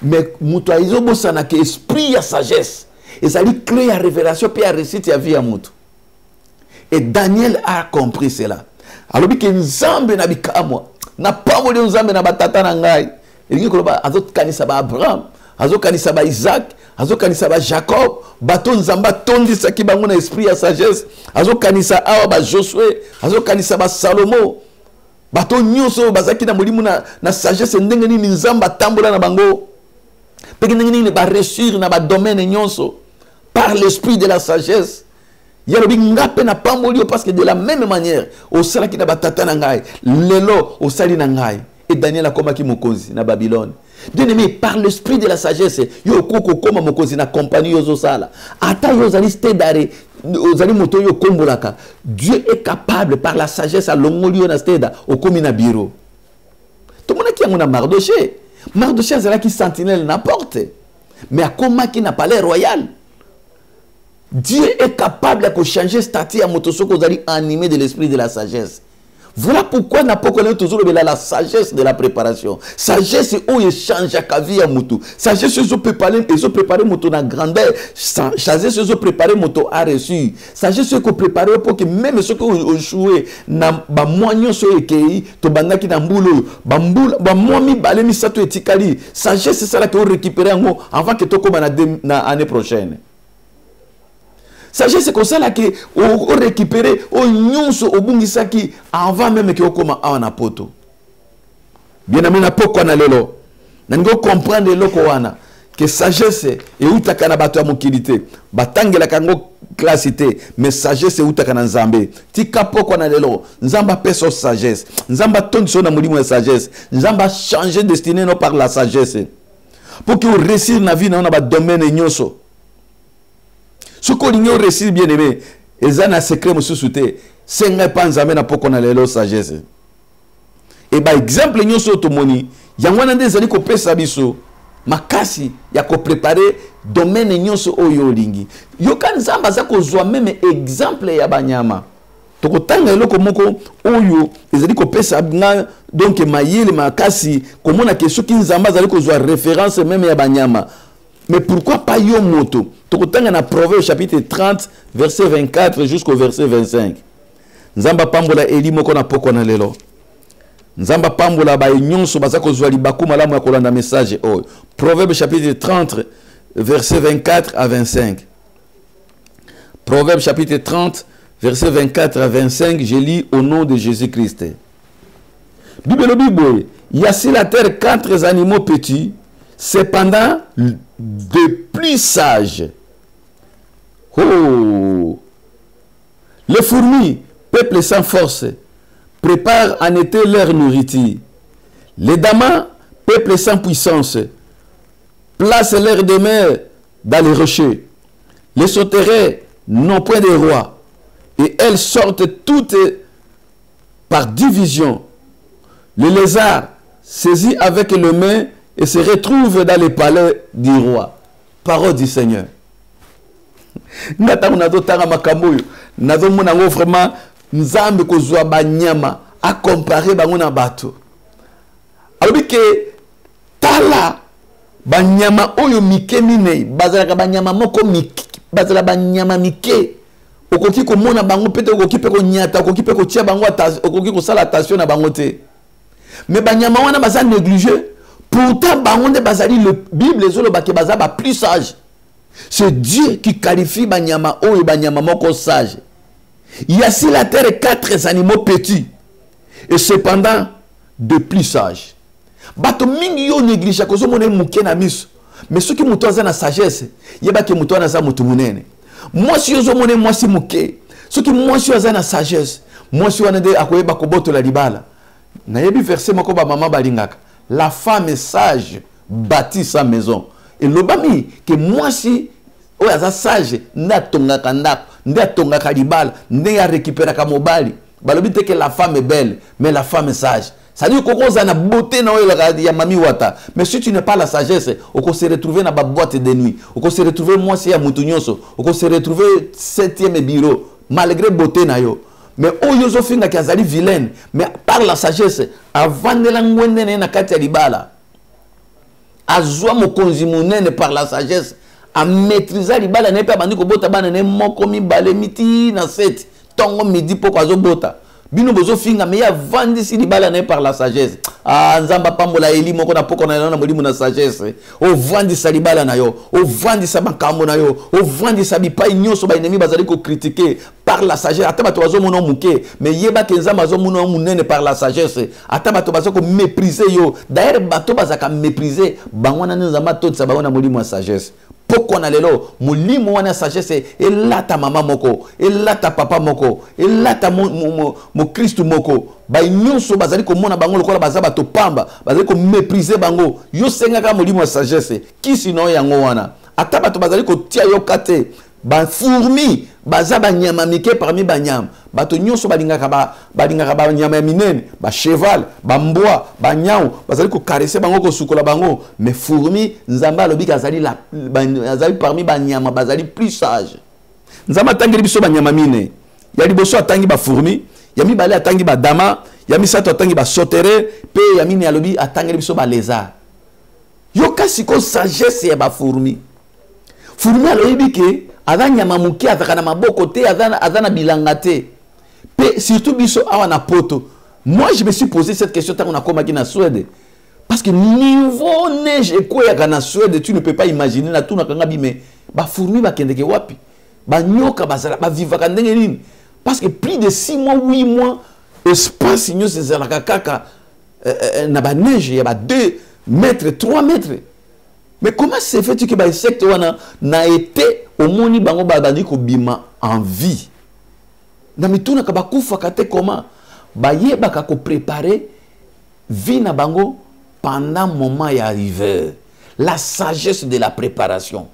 Mais moto aizobosa na ke esprit ya sagesse. Ezali clé ya révélation pe ya réussite ya vie ya moto. Et Daniel a compris cela. Alors que nzambe na bikamwa na pamoli nzambe na batata na ngai. Elingi koloba azot kanisa ba Abraham, azot kanisa ba Isaac, azot kanisa ba Jacob, bato nzamba tondisa ki bango na esprit ya sagesse, azot kanisa awa ba Josué, azot kanisa ba Salomo. Bato nyonso bazaki na molimo na sagesse ndenge nini nzamba tambola na bango. Pe ndenge nini ba réussir na ba domaine nyonso par l'esprit de la sagesse. Yalobi ngape na pamboli parce que de la même manière au sala ki na batata na ngai lelo au sali na ngai et Daniel akomaki mokonzi na Babylone. Bien aimé, par l'esprit de la sagesse yo koko koma mokonzi na compagnie yo sala ata yo zali stedare ozali moto yo kombolaka. Dieu est capable par la sagesse à longoli yo na steda au komi na bureau. To mona ki yango na Mardoché azala ki sentinelle na porte. Mais à comment qui n'a pas l'air royal? Dieu est capable de changer statut à motosoko animé de l'esprit de la sagesse. Voilà pourquoi n'a pas connu toujours la sagesse de la préparation. Sagesse c'est où il change à vie à moto. Sagesse c'est où préparer moto dans grandeur. Sagesse c'est où préparer moto à reçu. Sagesse c'est qu'on préparer pour que même ceux qui ont joué na ba moignon so ekei to bandaki na mbulo ba momi balemi sato etikali. Sagesse c'est ça là que on récupérer avant que to comme na année prochaine. Sagesse c'est comme ça là que on récupérer on nyonso obungisaki avant même que on koma na poto. Bien aimé na poko na lelo. Na ngo comprendre loko wana que sagesse et utaka na bato ya mokilité. Batangela kango classité mais sagesse et utaka na nzambe. Tika poko na lelo. Nzamba peso sagesse. Nzamba tonso na molimo ya sagesse. Nzamba changer destinée non par la sagesse. Pour que on réussisse na vie na ba domaine nyonso. Ce qu'on ignore récit bien aimé, et ça n'a secret monsieur souté, c'est un pas nzambe na poko na lelo sagesse. Et par exemple nous so tomoni, yangwana ndezali ko pesa biso makasi ya ko préparer domaine nyonso oyo lingi. Yo kan nzamba za ko zwa même exemple ya banyama. Toko tanga eloko moko oyo ezali ko pesa nga donc mayele makasi komona que soki nzamba zali ko zwa référence même ya banyama. Mais pourquoi pas yo moto? Tokotanga na Proverbe chapitre 30 verset 24 jusqu'au verset 25. Nzamba pambola eli moko na poko na lelo. Nzamba pambola ba nyonso bazako zwa libaku malamu ya kolanda message oyo. Proverbe chapitre 30 verset 24 à 25. Proverbe chapitre 30 verset 24 à 25, je lis au nom de Jésus-Christ. Bible il y a sur la terre 4 animaux petits, cependant de plus sages. Oh! Les fourmis, peuple sans force, préparent en été leur nourriture. Les damas, peuple sans puissance, placent leur demeure dans les rochers. Les sauterelles n'ont point de roi, et elles sortent toutes par division. Le lézard saisit avec les mains et se retrouve dans le palais du roi. Parole du Seigneur. Vraiment nzambe kozwa banyama a comparer bango na bato. Alors que tala banyama oyo mike mine bazalaka banyama moko mike bazala banyama mike okoki komona bango pete okoki pe ko nyata okoki pe ko tia bango okoki ko sala attention na bango te. Mais banyama wana baza négligé. Pourtant bango de bazali le Bible zolo ba ke baza ba plus sage. C'est Dieu qui qualifie banyama oyo banyama moko sage. Il y a sur la terre 4 animaux petits et cependant de plus sages. Bato mingi yo néglige kozo mone muke na miso. Mais ceux qui muto za na sagesse, yeba ke muto na za mutu munene. Moi si yo zo mone moi si muke. Ceux qui moi si za na sagesse, moi si wana de akoyeba ko boto la libala. Na yebi verset moko ba mama balingaka. La femme sage bâtit sa maison. Et l'obami que moi si oya sage nda tongaka ndako nda tongaka libala nda ya récupérer mobali balobi te que la femme est belle mais la femme est sage. Ça dit qu'on a beauté na ya mami wata, mais si tu n'as pas la sagesse on peut se retrouver dans la boîte de nuit, on peut se retrouver moi si ya mutunyonso, on peut se retrouver 7e bureau malgré beauté na yo. Mais oyo zo finga ki azali vilaine mais par la sagesse avant de la ngwende na kati ya libala azwa mokonzi munene par la sagesse a maîtriser libala ne pas bandi ko bota bana ne moko mi bale miti na 7 tongo midi poko azo bota bino bozo finga mais ya vandi si libala ne par la sagesse. Ah nzamba pambola eli moko na poko na molimo na sagesse o vandi sa libala na yo o vandi sa makambo na yo o vandi sa bipai nyoso ba ennemi bazali ko critiquer par la sagesse ata bato bazo mono muke mais yeba ke nzamba bazo mono munene par la sagesse ata bato bazo ko mépriser yo d'ailleurs bato bazaka mépriser bangwana nzamba to sa ba na molimo na sagesse. Pourquoi na lelo molimo wana sagesse et là ta maman moko et là ta papa moko et là ta mo Christ moko ba nyonso bazali ko mona bango lokola bazaba to pamba bazali ko mépriser bango yo senga ka molimo na sagesse ki sino yango wana ata bato bazali ko tia yo kate ba fourmi baza ba nyama mike parmi ba nyama bato nyonso balingaka ba nyama ya minene ba cheval ba mbwa ba nyau bazali ko caresser bango ko sukola bango mais fourmi nzamba alobi azali parmi ba nyama bazali plus sage nzamba tangeli biso ba nyama mine ya liboso atangi ba fourmi ya mibale atangi ba dama ya misato atangi ba sauterelle pe ya mine alobi atangeli biso ba lézard yo kasi ko sagesse ya ba fourmi alobi ke aza nyama muke azaka na maboko te aza na bilanga te pe surtout biso awa na poto. Moi je me suis posé cette question tant on a komaki na Suède parce que niveau neige ekoyaka na Suède tu ne peux pas imaginer na tout na kanga bime ba fourmi ba kendeke wapi ba nyoka bazala ba vivaka ndenge nini parce que plus de 6 mois 8 mois espace nyos ezalaka kaka na ba neige ya ba 2 mètres 3 mètres. Mais comment c'est fait que ba insecte wana na été au moni bango babandi ko bima en vie na mituna ka bakufa kate comment ba yebaka ko préparer vie na bango pendant moment ya hiver, la sagesse de la préparation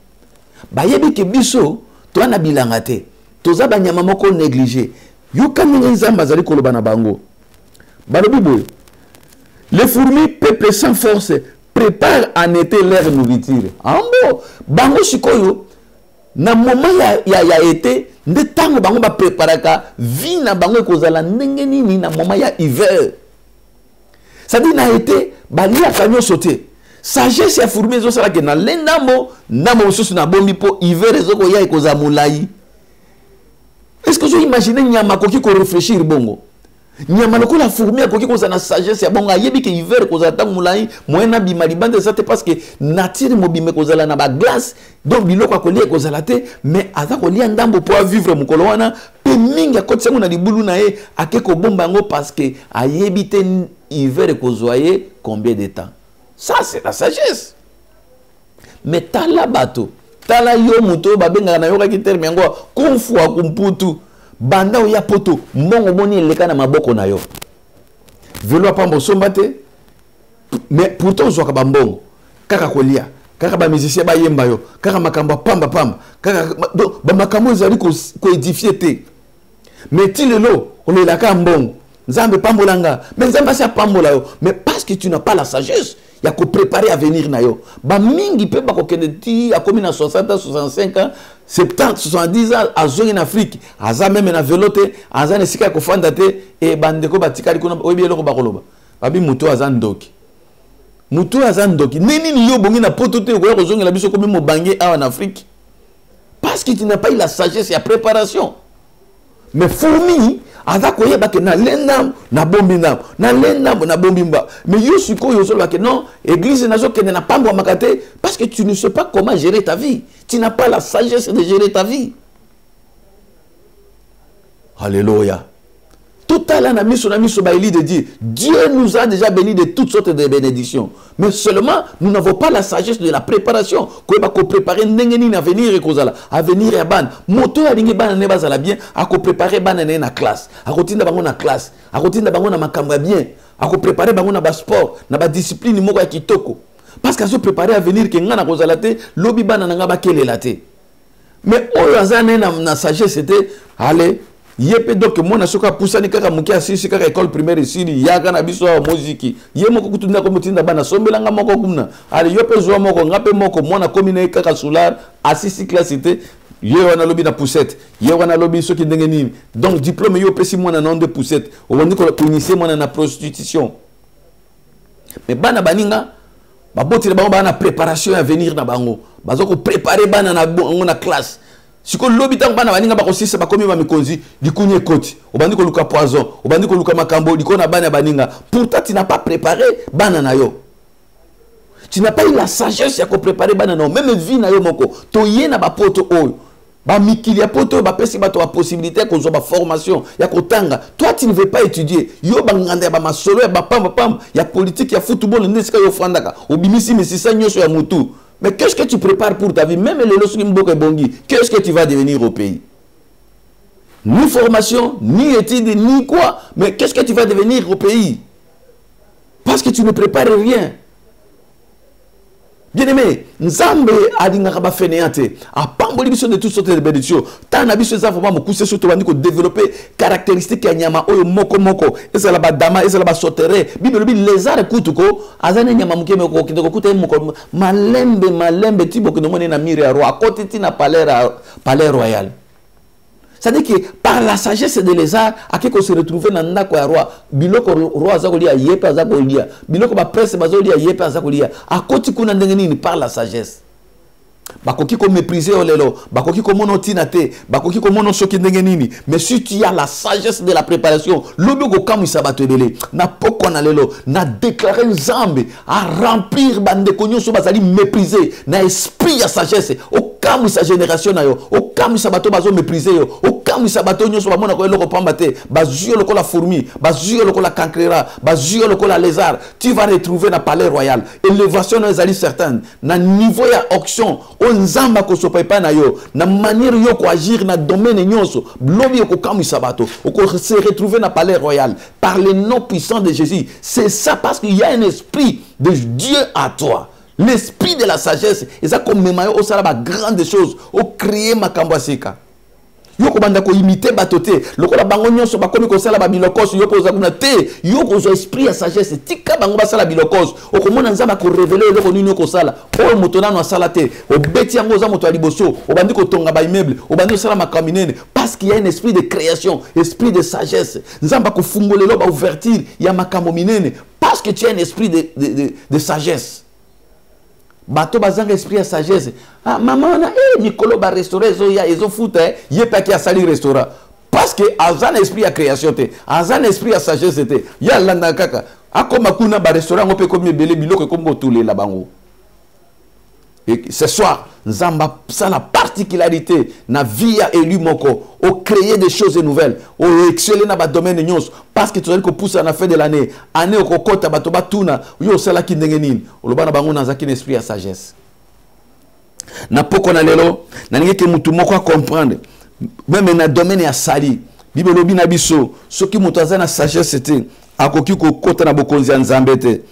ba yebi ke biso to na bilanga te toza ba nyama moko négligé yo kamene nzamba zali ko loba na bango balobi boy les fourmis peuplent sans force prépare en été leur nourriture. Ambo, bango shikoyo, na moment ya été, nde tango bango ba préparaka, vie na bango kozala ndenge nini na moment ya hiver. Ça dit na été, bali ya kanyo sauté. Sagesse ya fourmi zo sala ke na lendambo, ndambo susu na bombi po hiver ezoko ya ekoza mulai. Est-ce que vous imaginez nyama koki ko réfléchir bongo? Nyama lokola fourmi akoki koza na sagesse ya bonga yebi ke hiver koza tangu mulai moyena bimalibande ça te parce que nature mobime kozala na ba glace donc biloko akolia kozala te mais aza kolia ndambo po vivre mukolo wana pe mingi akoti sango na libulu na ye akeko bomba ngo parce que ayebi te hiver kozwaye combien de temps. Ça c'est la sagesse. Mais tala bato tala yo muto babenga na yo ka terme ngo kumfu akumputu banda ya poto mbongo boni eleka na maboko na yo velo pambo sombate mais pourtant zwa ka mbongo kaka kolia kaka ba musicien ba yemba yo kaka makambo pamba kaka ba makambo ezali ko édifier te mais tilelo olela ka mbongo nzambe pambolanga mais nzambe sa pambola yo mais parce que tu n'as pas la sagesse ya ko préparer à venir na yo ba mingi pe ba ko kende ti akomi na 60 ans 65 ans 70 70 ans azongi en Afrique aza même na velote aza ne sika ko fanda te e bandeko batikali kuna oyebi eloko ba koloba babi muto aza ndoki nini ni yo bongi na poto te ko ko zongi la biso komi mo bangi awa en Afrique parce que tu n'as pas eu la sagesse et la préparation. Mais fourmi aza koyeba ke na lendam na bombi na bombi mba mais yo siko yo solo ke non église nazo ke na pambo makate parce que tu ne sais pas comment gérer ta vie, tu n'as pas la sagesse de gérer ta vie. Alléluia. Tout à l'heure, de dire Dieu nous a déjà bénis de toutes sortes de bénédictions. Mais seulement, nous n'avons pas la sagesse de la préparation. Qu'on préparer à venir à venir à ban. Moto à l'ingi ban ne bazala bien. À préparer ban na classe. À continuer bango na classe. À continuer bango na makamba bien. À préparer bango na ba sport, na ba discipline moko ya kitoko. Parce qu'à se préparer à venir que ngana kozala te, lobi ban na ngaba kelela te. Mais oyo azane na sagesse c'était allez yepe donc mona soka pusani kaka mukia sisi kaka école primaire ici yaka na biso muziki ye moko kutunda ko mutinda bana sombelanga moko kumna ali yope zwa moko ngape moko mona komine kaka solar asisi classité ye wana lobi na poussette ye wana lobi soki ndenge nini donc diplôme yo pesi mona non de poussette o wandi ko initier mona na prostitution. Mais bana baninga babotira bango bana préparation à venir na bango bazoko préparer bana na classe. Si vous avez dit que vous avez dit que vous avez dit que vous avez poison, vous avez dit que vous avez dit pourtant tu n'as pas préparé banana yo. Tu n'as pas eu la sagesse pour préparer banana. Même vie na yo moko, to yena ba poto oyo. Ba mikili ya poto ba pesi ba to possibilité ko zo ba formation ya kotanga. Toi tu ne veux pas étudier. Yo ba nganda ba masolo ya ba pam ya politique ya football ndesika yo fandaka. Obimisi mesisa nyoso ya mutu. Mais qu'est-ce que tu prépares pour ta vie? Même les losuki bongi, qu'est-ce que tu vas devenir au pays? Ni formation, ni études, ni quoi. Mais qu'est-ce que tu vas devenir au pays? Parce que tu ne prépares rien. Bien-aimé, Nzambe alingaka ba fainéante, a pamboli biso de toutes sortes de bénédictions. Tant na biso za vraiment pousser surtout bandi ko développer caractéristiques ya nyama oyo moko moko. Ezala ba dama, ezala ba sotere. Bible bi lézard kutuko, azana nyama mukeme ko kitoko kuta moko malembe tibo ko nomone na mire ya roi, à côté tina palais royal. C'est-à-dire que par la sagesse de lézard, à qui qu'on se retrouve dans le roi, biloko roi azakolia yepe azakolia, biloko ba presse bazolia yepe azakolia, à côté qu'on a ndengeni par la sagesse. Bakoki ko mépriser olelo, bakoki ko mono tinate, bakoki ko mono soki ndengenini, mais si tu as la sagesse de la préparation, lobi ko kamu sabato ebele, na poko na lelo, na déclarer Nzambe à remplir bande konyo so bazali mépriser, na esprit ya sagesse, au kamu sa génération na yo, au kamu sabato bazo mépriser yo, au kamu sabato nyo so ba mona ko eloko pambate, bazuyo loko la fourmi, bazuyo loko la cancrera, bazuyo loko la lézard, tu vas retrouver na palais royal, élévation na ezali certaine, na niveau ya auction Nzamba ko sopa na yo na manière yo ko agir na domaine nyonso lobi ko kamu sabato ko se retrouver na palais royal par le nom puissant de Jésus. C'est ça parce qu'il y a un esprit de Dieu à toi, l'esprit de la sagesse, et ça comme memayo au sala ba grande chose au créer makambo asika yoko banda ko imiter batote lokola bango nyonso bakomi ko sala ba bilokos yoko za kuna te yoko zo esprit ya sagesse tika bango ba sala bilokos okomona Nzamba ko révéler loko nini ko sala o motona no sala te o beti yango za moto aliboso o bandi ko tonga ba immeuble o bandi ko sala makaminene parce qu'il y a un esprit de création, esprit de sagesse. Nzamba ko fungolelo ba ouverture ya makambo minene parce que tu as un esprit de sagesse. Bato bazanga esprit ya sagesse. Ah maman na Nicolo ba restaurer zo ya ezo foot ye pa ki a sali restaurant parce que azan esprit ya création te, azan esprit ya sagesse te. Ya landa kaka akoma kuna ba restaurant ngope komi belé biloko kombo tourner la bango. Et ce soir, Nzamba, ça la particularité na vie ya élu moko, au créer des choses nouvelles, au exceller na ba domaine nyos, parce que tu as dit que pousse à la fin de l'année, année au kokota batoba tuna, yo sala ki ndengenin, oloba na bango na zaki esprit ya sagesse. Na poko na lelo, na ninge ke mutu moko comprendre, même na domaine ya sali, Bible lobi na biso, soki mutu azana sagesse te, akoki ko kota na bokonzi ya Nzambe te.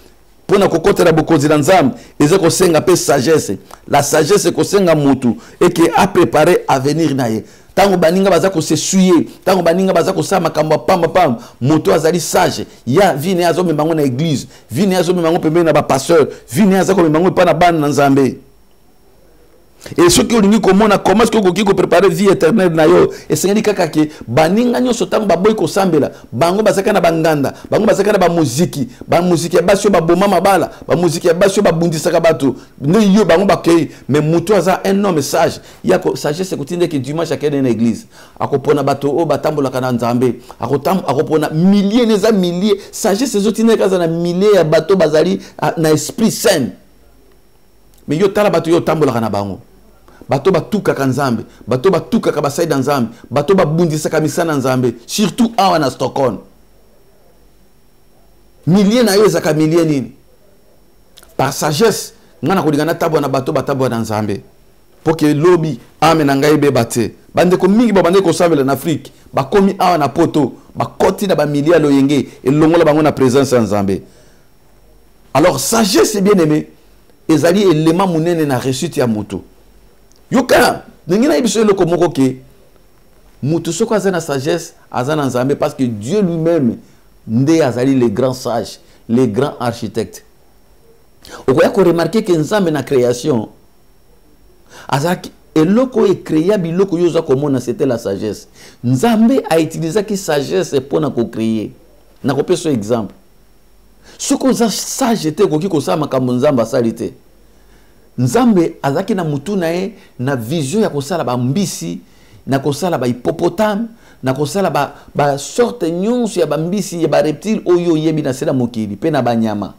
Pour na kokota na bokonzi na Nzambe, ezeko senga pe sagesse. La sagesse ko senga mutu et qui a préparé à venir naye. Tango baninga baza ko se suyer, tango baninga baza ko sa makambo pam moto azali sage. Ya vine azo me bango na église, vine azo me bango pembe na ba pasteur, vine azo ko me bango pa na ban na Nzambe. Et ceux qui ont dit comment est-ce que vous préparer vie éternelle na yo et c'est dit kaka ke baninga nyoso tango baboy ko sambela bango basaka na banganda bango basaka na ba muziki ya basio ba boma mabala ba muziki ya basio ba bundisaka bato ne yo bango bakei mais muto aza un homme sage ya ko sagesse kutinde ke dimanche akene na église akopona bato o batambola kana Nzambe akopona milliers neza milliers sagesse zotine kaza na milliers ya bato bazali na esprit saint mais yo tala bato yo tambola kana bango bato batuka ka Nzambe, bato batuka ka basaida Nzambe, bato babundisa ka misana Nzambe, surtout awa na Stockholm. Milliers na yo ezaka milliers nini. Par sagesse, ngana kolingana tabwa na bato batabwa na Nzambe. Pour que lobby ame na ngai be bate. Bande ko mingi ba bande ko sambela na Afrique, ba komi awa na poto, ba koti na ba milliers loyenge et longola bango na présence ya Nzambe. Alors sagesse bien aimé, ezali élément munene na réussite ya moto. Yoka, n'engina ibiso loko moko ke mutu soko azana sagesse, azana Nzambe parce que Dieu lui-même nde azali les grands sages, les grands architectes. Okoya ko remarquer que Nzambe na création azaki eloko e créa biloko yoza komona c'était la sagesse. Nzambe a utilisé ki sagesse pour na ko créer. Na ko peso exemple. Soko za sage te ko ki ko sa makambo Nzambe asalite. Nzambe azaki na mutu na ye na vision ya kosala ba mbisi na kosala ba hippopotame na kosala ba sorte nyonso ya ba mbisi ya ba reptile oyo yebi na sela mokili pe na banyama.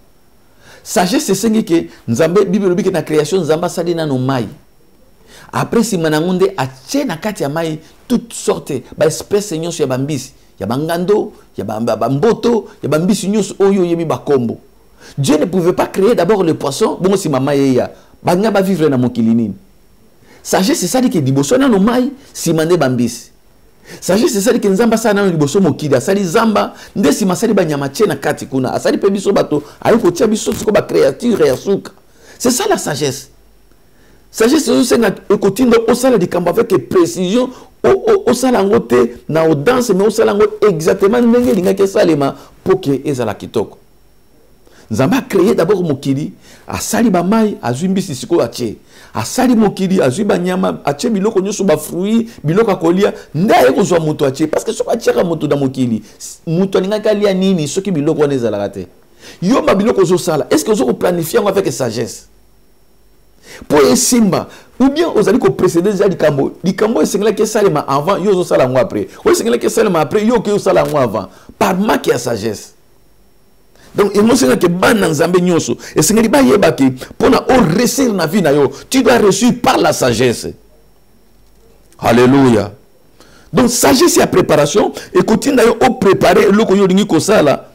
Sagesse sengi ke Nzambe Bible lobi ke na création Nzamba sali na no mai. Après si manangonde atie na kati ya mai toutes sortes ba espèces nyonso ya ba mbisi ya bangando ya ba mboto ya ba mbisi nyonso oyo yebi ba kombo. Dieu ne pouvait pas créer d'abord le poisson bon si mama yeya banga ba vivre na mokili nini. Sagesse c'est ça dit que diboso na no mai si mande bambisi. Sagesse c'est ça dit que Nzamba sa na liboso mokili asali Nzamba nde si masali ba nyama tie na kati kuna asali pe biso bato ayi ko tia biso ko ba créature ya suka. C'est ça la sagesse. Sagesse, c'est un côté au salaire du camp avec précision, au salaire na audace, mais au salaire exactement n'engagé salema pour que ezala kitoko. Nzamba créé d'abord mokili, a sali ba mai, a zumbi sisiko ache. A sali mokili, a zumba nyama, ache biloko nyoso ba fruit, biloko kolia, ndaye ko zo moto ache parce que so ache ka moto da mokili. Moto ninga kalia nini, soki biloko nezala raté. Yo ba biloko zo sala, est-ce que zo planifier avec sagesse? Pour simba ou bien vous allez précéder déjà du cambo c'est que ça avant yo ça la mois après ou c'est que ça après yo que ça la mois avant par manque de sagesse. Donc il c'est que ban nzambe nyoso et c'est que ba yeba ki pour na réussir na vie na yo tu dois réussir par la sagesse. Alléluia. Donc sagesse et préparation et continue d'ailleurs au préparer le ko yo lingi ko sala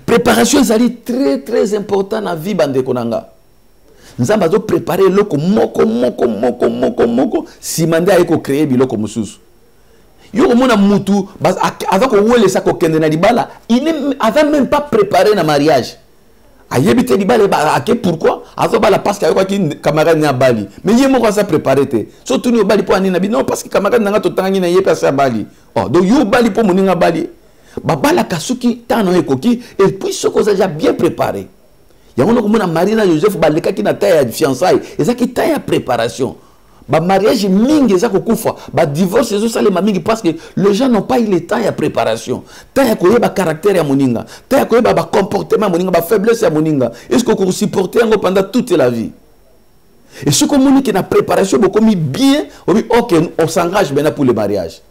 préparation ça est très important na vie bande konanga. Nous avons préparé loko moko si mande a créé biloko mususu. Yo mona mutu avec wele sa ko kende na libala, il n'avait même pas préparé na mariage. Ayebite libala ake pourquoi? Azoba la parce que ayoko ki camarade na bali. Mais yé moko sa préparé te. Surtout ni bali po ani na bi non parce que camarade na to tangi na yé pesa bali. Oh donc yo bali po moninga bali. Ba bala kasuki tano ekoki et puis ce qu'on a déjà bien préparé. Il y a un Marina Joseph Baleka qui n'a taille de fiançailles et ça qui taille à préparation. Ba mariage mingi ça kokufa, ba divorce ça ça les mingi parce que les gens n'ont pas eu le temps à préparation. Taille à koyeba caractère ya moninga, taille à koyeba ba comportement moninga, ba faiblesse ya moninga. Est-ce qu'on peut supporter pendant toute la vie? Et ce qu'on moni qui na préparation beaucoup mis bien, OK, on s'engage maintenant pour le mariage.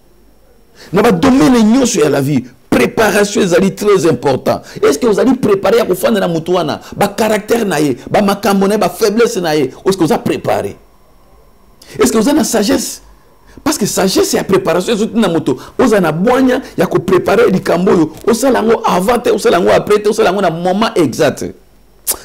Na ba domaine nyonso ya la vie. Préparation est très important. Est-ce que vous allez préparer à vous faire dans mutuana, ba caractère naie, ba makambone, ba faiblesse naie, est-ce que vous avez préparé? Est-ce que vous avez la sagesse? Parce que sagesse et préparation c'est une moto. Vous avez la boigne, il y a que préparer du camboyo. Vous savez avant, vous savez après, vous savez le moment exact.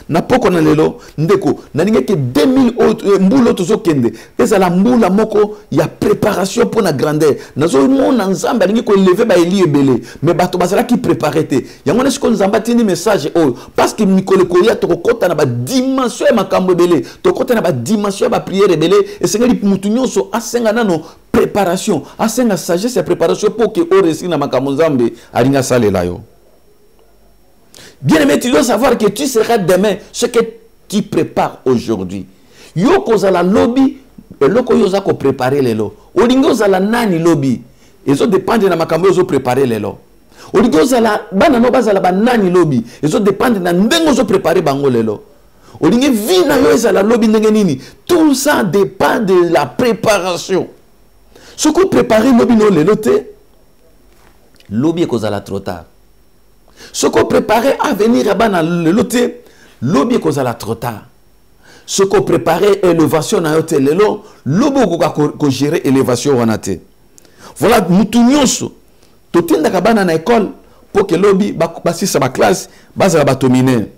Na poko na lelo ndeko na ninge ke 2000 mbulo tozo kende eza la mbula moko ya préparation pour la grandeur nazo mona nzamba ninge ko lever ba eli ebele mais bato basala ki préparer te yango na siko nzamba tindi message oh parce que mikole kolia to kota na ba dimension ya makambo ebele to kota na ba dimension ba prière ebele et sengeli mutu nyonso asenga nano préparation asenga sagesse ya préparation pour que o réussir na makambo nzambe alinga salela yo. Bien-aimé, tu dois savoir que tu seras demain ce que tu prépares aujourd'hui. Yo kozala lobby, et loko yo zako préparer lelo. Olingo zala nani lobby. Ils ont dépendre na makambo yo préparer lelo. Olingo zala bana no bazala ba nani lobby. Ils ont dépendre na ndengo zo préparer bango lelo. Olingo vina yo zala lobby ndenge nini. Tout ça dépend de la préparation. Ce qu'on prépare lobby no lelo te. Lobby kozala trop tard. Ce qu'on préparait à venir à Bana le loté, l'objet qu'on a trop tard. Ce qu'on préparait élévation à hôtel lelo, l'objet qu'on gérer élévation en athée. Voilà, nous tous tout le monde à l'école pour que l'objet basi sa classe base à batominer.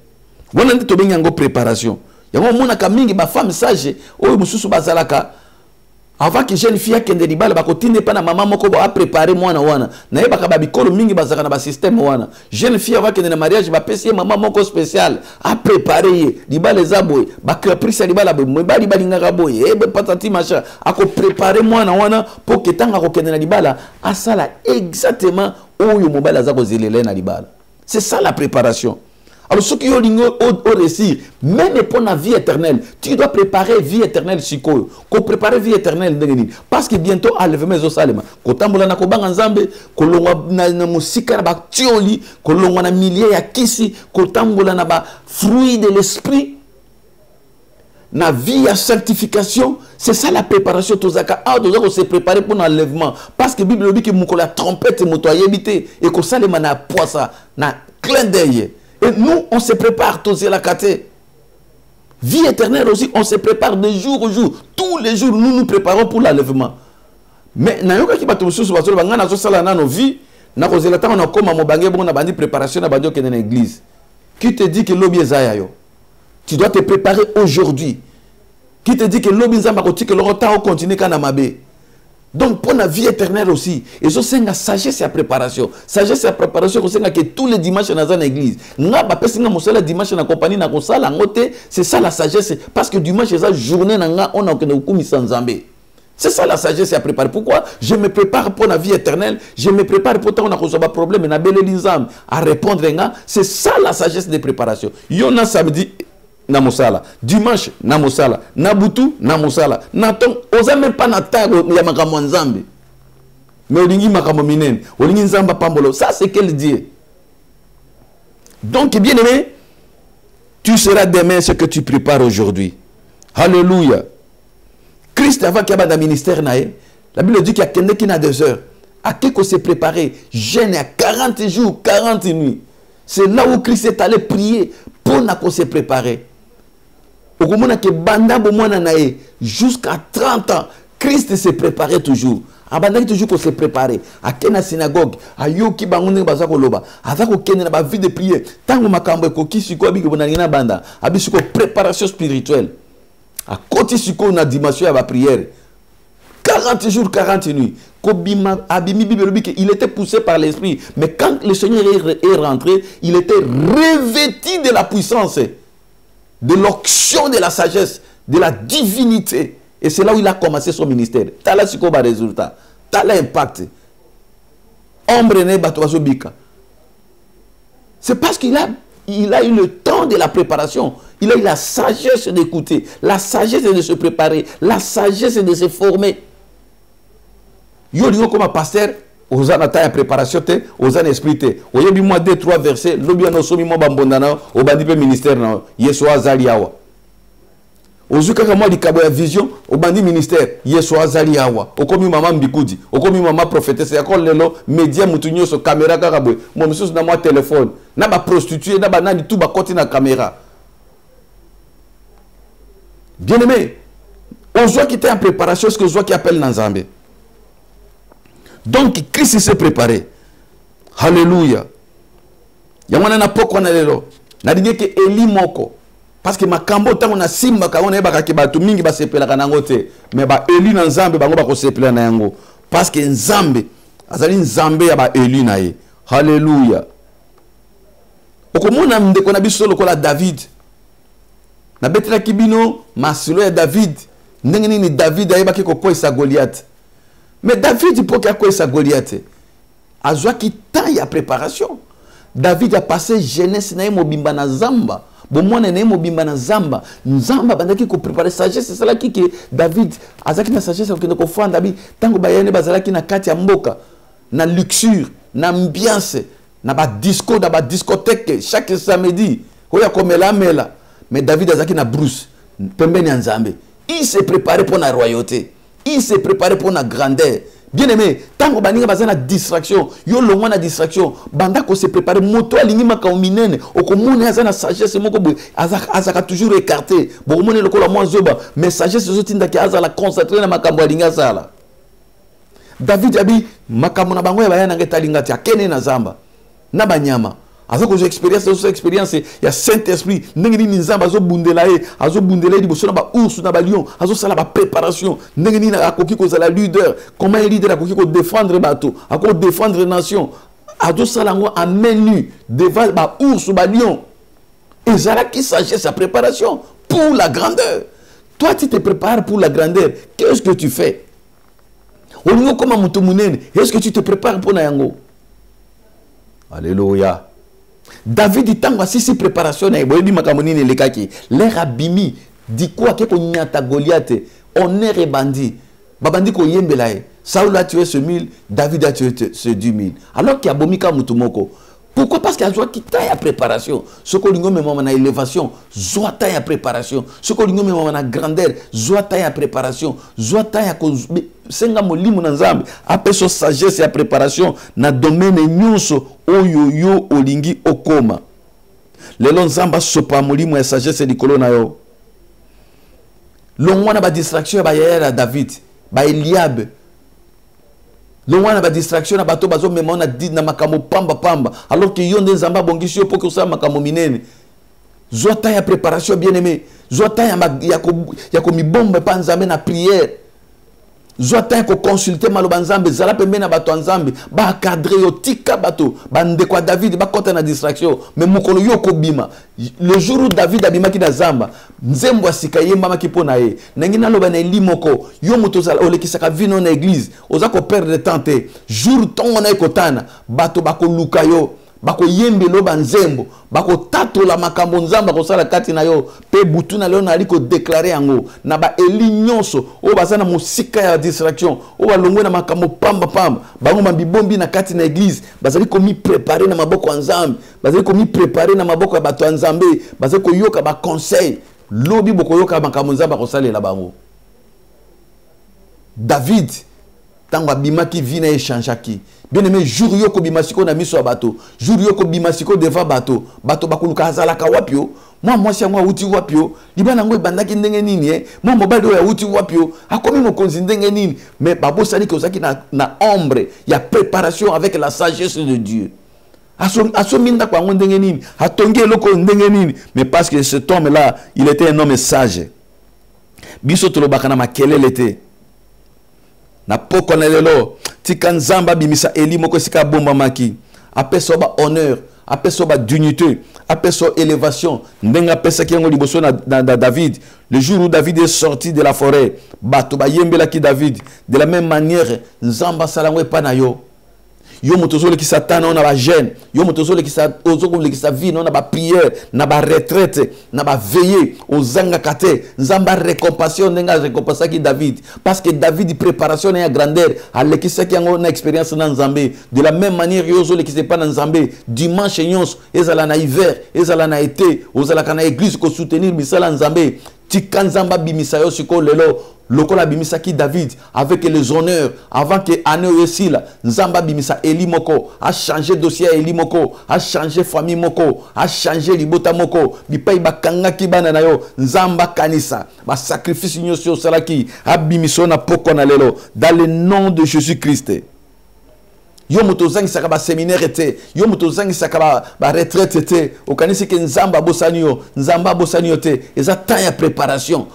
Voilà nous tout bien en préparation. Il y a un monde qui mingi ba femme sage, oh mususu bazalaka. Avant que jeune fille qui ne pas continuer pas na maman moko ba préparer moi na wana na yeba ka ba bikolo mingi bazaka na ba système wana jeune fille avant que na mariage ba pesi maman moko spécial a préparer libala zaboy ba caprice libala boy ba libala ngaka boy e be patati machin a ko préparer moi na wana pour que tanga ko kende na libala a sala exactement oyo mobala za ko zelele na libala. C'est ça la préparation. Alors, ceux qui ont au récit, même pour la vie éternelle, tu dois préparer vie éternelle si ko préparer vie éternelle parce que bientôt enlèvement zo salema ko tambola na ko banga nzambe ko longwa na musika ba tioli ko longwa na milliers ya kisi ko tambola na ba fruit de l'esprit na vie ya sanctification. C'est ça la préparation tozaka a dozo se préparer pour l'enlèvement parce que Bible dit que mukola trompette moto ayebité et ko salema na poisa na clin d'œil. Et nous, on se prépare tous la caté. Vie éternelle aussi, on se prépare de jour au jour. Tous les jours, nous nous préparons pour l'enlèvement. Mais, na yoka ki bato mususu bazolo bangana zo sala na nos vies, na kozela tanga na koma mobange bon na bandi préparation na bandi okende na église. Qui te dit que lobi ezaya yo? Tu dois te préparer aujourd'hui. Qui te dit que lobi nzamba ko tike lo temps au continuer kana mabe? Donc, pour la vie éternelle aussi, et ça, c'est la sagesse et la préparation. Sagesse et la préparation, c'est que tous les dimanches dans l'église, dimanche dans la compagnie, c'est ça la sagesse. Parce que dimanche, c'est la journée, on a un sans Zambé. C'est ça la sagesse et la préparation. Pourquoi? Je me prépare pour la vie éternelle, je me prépare pour qu'on a un problème, à répondre. C'est ça la sagesse de préparation. Il y en a samedi. Na mosala dimanche na mosala na butu na mosala na ton oza même pas na table ya makambo nzambe mais olingi makambo minene olingi nzamba pambolo. Ça c'est quel Dieu? Donc bien aimé, tu seras demain ce que tu prépares aujourd'hui. Alléluia. Christ avant qu'il y ait un ministère nae, la Bible dit qu'il y a quelqu'un qui n'a 2 heures à qui qu'on s'est préparé jeûne à 40 jours 40 nuits. C'est là où Christ est allé prier pour qu'on s'est préparé. Jusqu'à 30 ans, Christ s'est préparé toujours. Abandonné toujours pour se préparer. À quelle synagogue, à Yoki Bangoune Bazakoloba, avec aucune vie de prière. Tant que Makambo Koki Siko Abigobonagina Banda, Abisuko préparation spirituelle. À côté Siko, on a dimension à la prière. 40 jours, 40 nuits. Il était poussé par l'esprit. Mais quand le Seigneur est rentré, il était revêtu de la puissance, de l'onction de la sagesse, de la divinité. Et c'est là où il a commencé son ministère. T'as là ce qu'on va résultat. T'as l'impact. C'est parce qu'il a eu le temps de la préparation. Il a eu la sagesse d'écouter, la sagesse de se préparer, la sagesse de se former. Yo comme pasteur, aux ans de préparation, aux ans d'esprit, au y a 2-3 versets, l'objet no somi mo bambondana, au bandipe ministère na yeso azaliawa. Au zuka moi di kabo ya vision, au bandi ministère yeso azaliawa. Au komi maman mbikudi, au komi maman prophétesse, ya ko lelo média mutunyo so caméra kakabwe. Mo misusu na moi téléphone, na ba prostituée, na ba nani tout ba koti na caméra. Bien aimé, on voit qui était en préparation, ce que je vois qui appelle Nanzambe. Donc, Christ s'est préparé. Alléluia. Yamana na poko na lelo. Na dinge ke Eli moko. Parce que makambo tango na simba ka ona ebaka ke batu mingi ba sepela kanango te. Mais ba Eli na Nzambe bango ba ko sepela na yango. Parce que Nzambe azali Nzambe ya ba Eli na ye. Alléluia. Okomona ndeko na biso lokola David. Na betela kibino masilo ya David. Ndenge nini David ayebaki ko kwesa Goliath. Mais David, pour qu'il y ait sa Goliath, a qui taille à préparation. David a passé jeunesse na mobimba na zamba. Bon moi na mobimba na zamba. Nzamba bandaki ko préparer sagesse, c'est ça qui David azaki na sagesse ko ko fanda bi tango bayane bazalaki na kati ya mboka na luxure, na ambiance, na ba disco, na ba discothèque chaque samedi. Oya komela mela. Mais David azaki na brousse, pembeni ya Nzambe. Il s'est préparé pour la royauté. Il s'est préparé pour la grandeur. Bien aimé, tant que baniga bazana distraction, yo longwa na distraction, banda ko se préparer moto alingi maka minene, okomone azana sagesse moko boy, azaka toujours écarté. Bo komone lokola moi zoba, mais sagesse zotinda ki azala concentré na makambo alinga sala. David abi makambo na bango ya bayana ngetalinga ti akene na zamba. Na banyama. Avec vos expériences, il y a Saint-Esprit. Nengeni nzamba zo bundelae, azo bundelae di bosona ba ours na ba lion, azo sala ba préparation. Nengeni na akoki ko za la leader. Comment un leader akoki ko défendre bateau, akoki défendre nation. Azo sala ngo à main nue devant ba ours ba lion. Et zala qui s'agit sa préparation pour la grandeur. Toi tu te prépares pour la grandeur. Qu'est-ce que tu fais? Olingo koma mutu munene. Est-ce que tu te prépares pour na yango? Alléluia. David dit tant si préparation na boyebi makamoni ne lekaki l'air abimi dit quoi que ko nyata Goliath on est rebandi babandi ko yembela e Saul a tué ce 1000 David a tué ce 10 000 alors qu'il y a bomika mutumoko. Pourquoi? Parce qu'il y a joie qui taille à préparation. Ce que l'on met en élévation, joie taille à préparation. Ce que l'on met en grandeur, joie taille à préparation. Joie taille à cause. Senga molimo nanzambe. Après sa sagesse et à préparation, na domaine nyonso oyoyo olingi okoma. Le lonzamba sopa molimo et sagesse et likolo na yo. Longwana ba distraction ba yaya David, ba Eliab. L'on a ba distraction na bato bazo memona dit na makamo pamba alors que yon des zamba bongisi yo pour que ça makamo minene. Zota ya préparation bien aimé. Zota ya ko mi bombe pa nzambe na prière. Zoata ko consulter maloba nzambe zala pembe na bato nzambe ba cadrer yo tika bato ba ndeko David ba kota na distraction mais mukolo yo ko bima le jour où David abima ki na zamba nzembo asika yemba maki pona ye nangi na loba na limoko yo muto zala olekisaka vino na église oza ko perdre temps te jour tongo na ekotana bato ba ko luka yo bako yembe lo banzembo bako tato la makambo nzamba ko sala kati na yo pe butu na leo na liko déclarer yango na ba eli nyonso o bazana musika ya distraction o balongwe na makambo pamba pamba bango mabibombi na kati na église bazali ko mi préparer na maboko ya nzambe bazali ko mi préparer na maboko ya bato ya nzambe bazali ko yoka ba conseil lobi boko yoka makambo nzamba ko salela bango. David tango abimaki vina échangeaki bien aimé jour yoko bimasiko na miso bato jour yoko bimasiko devant bato bato bakuluka azalaka wapio moi si moi uti wapio libana ngo bandaki ndenge nini moi mobali oya uti wapio akomi mokonzi ndenge nini mais babosani ko zaki na ombre ya préparation avec la sagesse de Dieu aso minda kwa ndenge nini atongi eloko ndenge nini mais parce que cet homme là il était un homme sage biso tolobaka na makelele te na poko na lelo tika nzamba bimisa eli moko sika bomba maki apeso ba honneur apeso ba dignité apeso élévation ndenga pesa kiango liboso na David le jour où David est sorti de la forêt bato ba yembela ki David de la même manière nzamba salangwe pana yo yo motozole ki satana on a ba jeûne yo motozole ki sa ozokole ki sa vie on a ba prière na ba retraite na ba veiller aux angakate nzamba récompensation ndenga récompensa ki David parce que David préparation na grandeur alekisa ki yango na expérience na nzambe de la même manière yo zole ki se pas na nzambe dimanche nyonso ezala na hiver ezala na été ozala kana église ko soutenir bisala nzambe tika nzamba bimisa yo siko lelo lokola bimisa ki David avec les honneurs avant que année yesila nzamba bimisa Eli moko a changé dossier Eli moko a changé famille moko a changé libota moko bipai bakanga ki bana na yo nzamba kanisa ba sacrifice nyosio salaki abimiso na poko na lelo dans le nom de Jésus-Christ. Yo mutozangi saka ba séminaire te yo mutozangi saka ba retraite te okanisi ke nzamba bosanio te eza temps ya préparation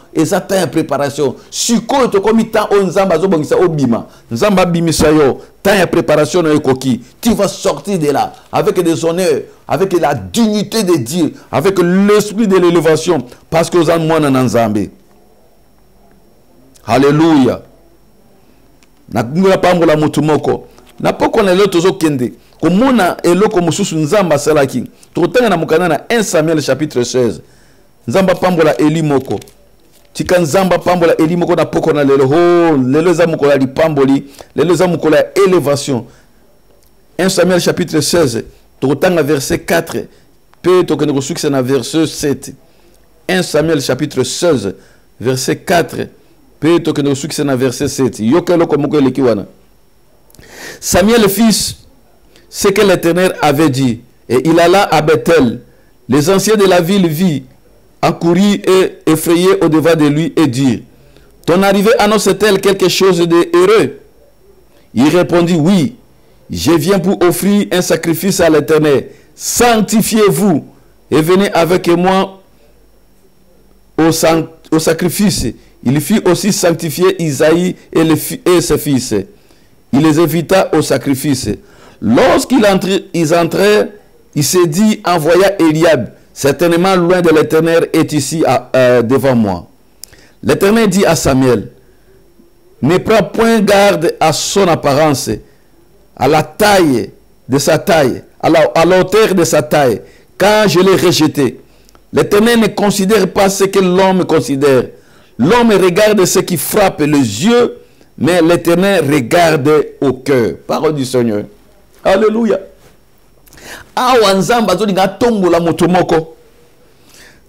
siko to komi temps o nzamba zo bongisa obima nzamba bimisa yo temps ya préparation na ekoki tu vas sortir de là avec des honneurs avec la dignité de Dieu avec l'esprit de l'élévation parce que ozan mwana na nzambe. Alléluia. Na ngula pambola mutu moko na poko na lelo tozo kende komona eloko mususu nzamba salaki totanga na mukana na 1 Samuel chapitre 16 nzamba pambola Eli moko tika nzamba pambola Eli moko na poko na lelo lelo za mukola lipamboli lelo za mukola élévation 1 Samuel chapitre 16 totanga verset 4 pe tokende kosukisa na verset 7 1 Samuel chapitre 16 verset 4 pe tokende kosukisa na verset 7 yokelo komoko eleki wana. Samuel fit ce que l'Éternel avait dit, et il alla à Bethel. Les anciens de la ville virent, accoururent et effrayés au-devant de lui et dirent: ton arrivée annonce-t-elle quelque chose de heureux? Il répondit: oui, je viens pour offrir un sacrifice à l'Éternel. Sanctifiez-vous et venez avec moi au sacrifice. Il fit aussi sanctifier Isaïe et ses fils. Il les invita au sacrifice. Lorsqu'ils entrèrent, il s'est dit en voyant Eliab: certainement loin de l'Éternel est ici devant moi. L'Éternel dit à Samuel: ne prends point garde à son apparence, à la taille de sa taille, à la hauteur de sa taille, car je l'ai rejeté. L'Éternel ne considère pas ce que l'homme considère. L'homme regarde ce qui frappe les yeux, mais l'Éternel regarde au cœur. Parole du Seigneur. Alléluia. Awa nzamba zo linga tombola motomoko.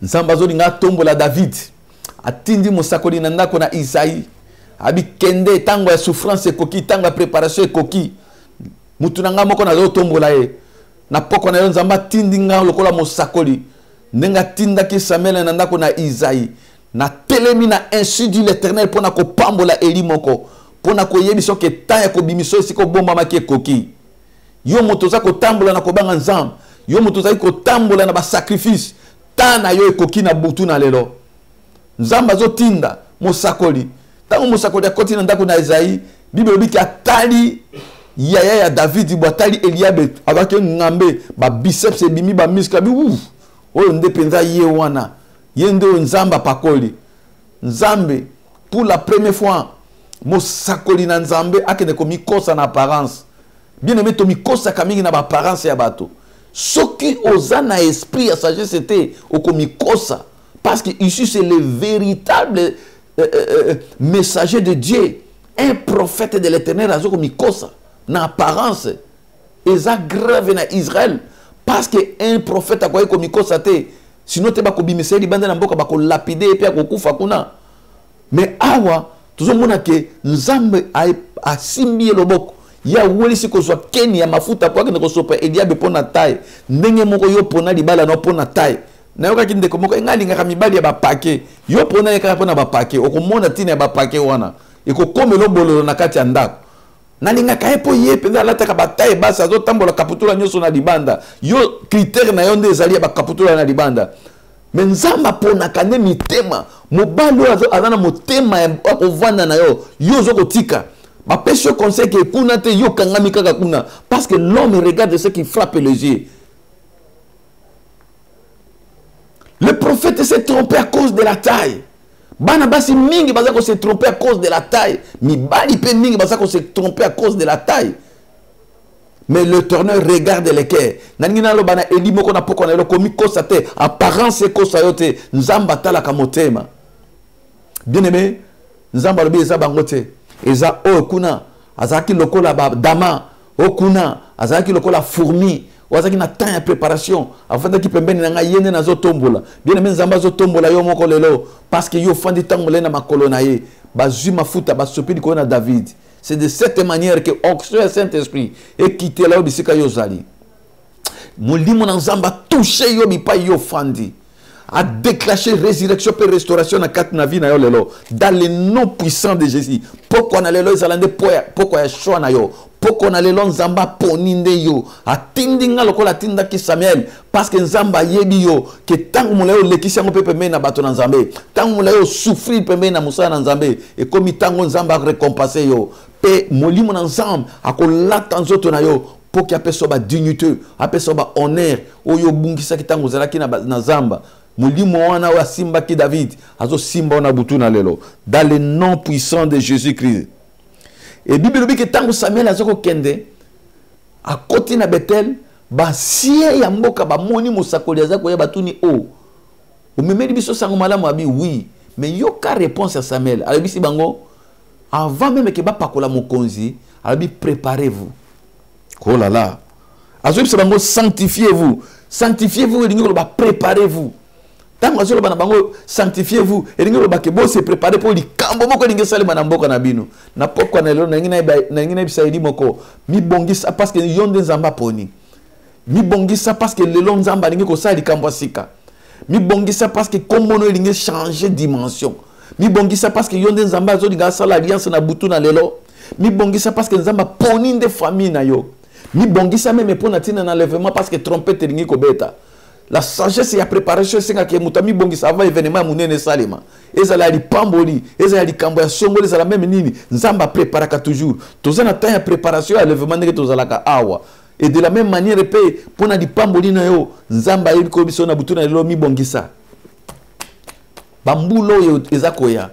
Nzamba zo linga tombola David. Atindi mosakoli na ndako na Isaïe. Abi kende tango ya souffrance ekoki, tango ya préparation ekoki. Mutu nanga moko na zo tombola ye. Na poko na yo nzamba tindi nga lokola mosakoli. Nenga tinda ki Samuel na ndako na Isaïe. Na telemi na ainsi dit l'Éternel pona ko pambola Eli moko. Pona ko yebiso ke ta ya ko bimiso esiko bomba maki ekoki. Yo motoza ko tambola na ko banga nzamba. Yo motoza ko tambola na ba sacrifice. Ta na yo ekoki na butu na lelo. Nzamba zo tinda mosakoli. Tant mosakoli akoti na ndako na Esaïe, Bible dit atali yaya ya David bo atali Eliab avec ngambe ba biceps ebimi ba muscle bi ouf. Oyo ndepenza ye wana. Yende nzamba pakoli. Nzambe pour la première fois mosakoli na nzambe akende ko mikosa na apparence. Bien aimé to mikosa kamingi na ba apparence ya bato. Soki ozana esprit ya sagesse c'était okomikosa parce que ici c'est le véritable messager de Dieu, un prophète de l'Éternel azoko mikosa na apparence eza grave na Israël parce que un prophète akoye ko mikosa te sinon te ba ko bimisa libanda na mboka ba ko lapider pe ko kufa kuna mais awa tuzomona ke nzambe a simbi loboko ya welisi ko so keni ya mafuta kwa kene ko sopa Eliab pona taille ndenge moko yo pona libala no pona taille na yoka kinde ko moko ngalinga ka mibali ya ba paquet yo pona yeka pona ba paquet okomona tina ya ba paquet wana eko komelo bololo na kati ya ndako nalinga ka epo ye penda lata ka bataille basa zo tambola kaputula nyoso na libanda yo critère na yo nde ezali ya ba kaputula na libanda mais nzamba pona kane mitema mobalo azana motema ya kovanda na yo yo zo kotika ma pêche conseil que kuna te yo kangami kaka kuna parce que l'homme regarde ce qui frappe les yeux. Le prophète s'est trompé à cause de la taille. Bana basi mingi bazako s'est trompé à cause de la taille. Mi bali pe mingi bazako s'est trompé à cause de la taille. Mais l'Éternel regarde les cœurs. Nangina lo bana eli moko na poko na lo komi kosa te apparence kosa yote nzamba tala kamotema. Bien aimé, nzamba lobi eza bangote. Eza okuna azaki lokola ba dama okuna azaki lokola fourmi wazaki na temps ya préparation afin ki pembeni na nga yende na zo tombola bien aimé nzamba zo tombola yo moko lelo parce que yo fandi tangole na makolo na ye bazui mafuta basopi ko na David. C'est de cette manière que onction et Saint-Esprit et quitter là bisika yo zali molimo na nzamba toucher yo bipa yo fandi a déclenché résurrection et restauration na kat na vie na yo lelo dans le nom puissant de Jésus. Pourquoi na lelo ezalande pourquoi ya choix na yo pourquoi na lelo nzamba poninde yo atindinga lokola tinda ki Samuel parce que nzamba yebi yo que tangu mulayo lekisa ngo pepe na bato na nzambe tangu mulayo souffrir pembe na musala na nzambe et comme tangu nzamba récompenser yo pe molimo na nzamba akolata nzoto na yo pour qu'il appelle soba dignité appelle soba honneur oyo bungisa kitangu zalaki na nzamba molimo wana wa simba ki David azo simba na butu na lelo dans le nom puissant de Jésus-Christ. Et Bible dit que tangu Samuel azoko kende a koti na Bethel ba sie ya mboka ba moni musakoli azako ya batuni o omemeli biso sango malamu abi oui mais yo ka réponse à Samuel alors bisi bango avant même que ba pakola mokonzi alors préparez-vous. Oh là là azo bisi bango sanctifiez-vous et dingo ba préparez-vous. Tant que vous avez sanctifiez-vous et vous avez se préparer pour les cambo moko ninge sali mana mboka na bino na pokwa na lelo na ngina bisaidi moko mi bongisa parce que yonde nzamba poni mi bongisa parce que lelo nzamba ninge ko sali kambo sika mi bongisa parce que kombono ninge changer dimension mi bongisa parce que yonde nzamba zo dinga sala alliance na butu na lelo mi bongisa parce que nzamba poni de famille na yo mi bongisa même pour na tina na enlèvement parce que trompette ninge ko beta. La sagesse et la préparation c'est que mutami bongisa avant événement munene salima ezala li pamboli ezala li kambo ya songoli ezala même nini nzamba préparaka toujours tozana temps ya préparation à l'événement ndenge tozalaka awa et de la même manière pe pona di pamboli na yo nzamba yebi ko biso na butu na lelo mi bongisa bambulo yo ezakoya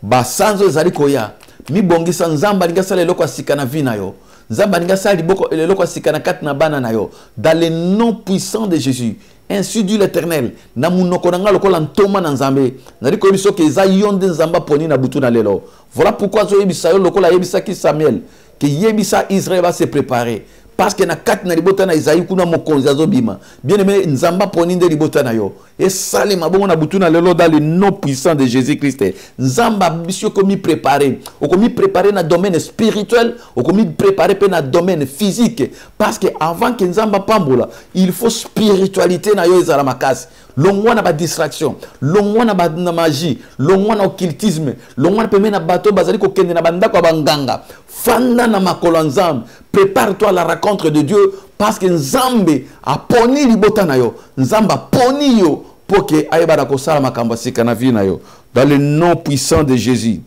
ba sanzo ezali koya mi bongisa nzamba linga sala eloko asika na vie na yo nzamba linga sala liboko eloko asika na kati na bana na yo dans le nom puissant de Jésus. Ainsi dit l'Éternel, na munoko nanga lokola ntoma na nzambe, na liko biso ke za yonde nzamba poni na butu na lelo. Voilà pourquoi zo yebisa yo lokola yebisa ki Samuel, que yebisa Israël va se préparer. Parce que na kati na libota na Isaïe kuna mokonzi azobima. Bien aimé nzamba poni nde libota na yo. Et salima bongo na butu na lelo dans le nom puissant de Jésus-Christ. Nzamba biso komi préparer. O komi préparer na domaine spirituel, o komi préparer pe na domaine physique parce que avant que nzamba pambola, il faut spiritualité na yo ezala makasi. Longwa na ba distraction, longwa na ba magie, longwa na occultisme, longwa na peme na bato bazali ko kende na bandako banganga. Fanda na makolo nzambe. Prépare-toi à la rencontre de Dieu parce que Nzambe a poni libota na yo. Nzamba poni yo pour que ayeba ko sala makambo sika na vie na yo. Dans le nom puissant de Jésus.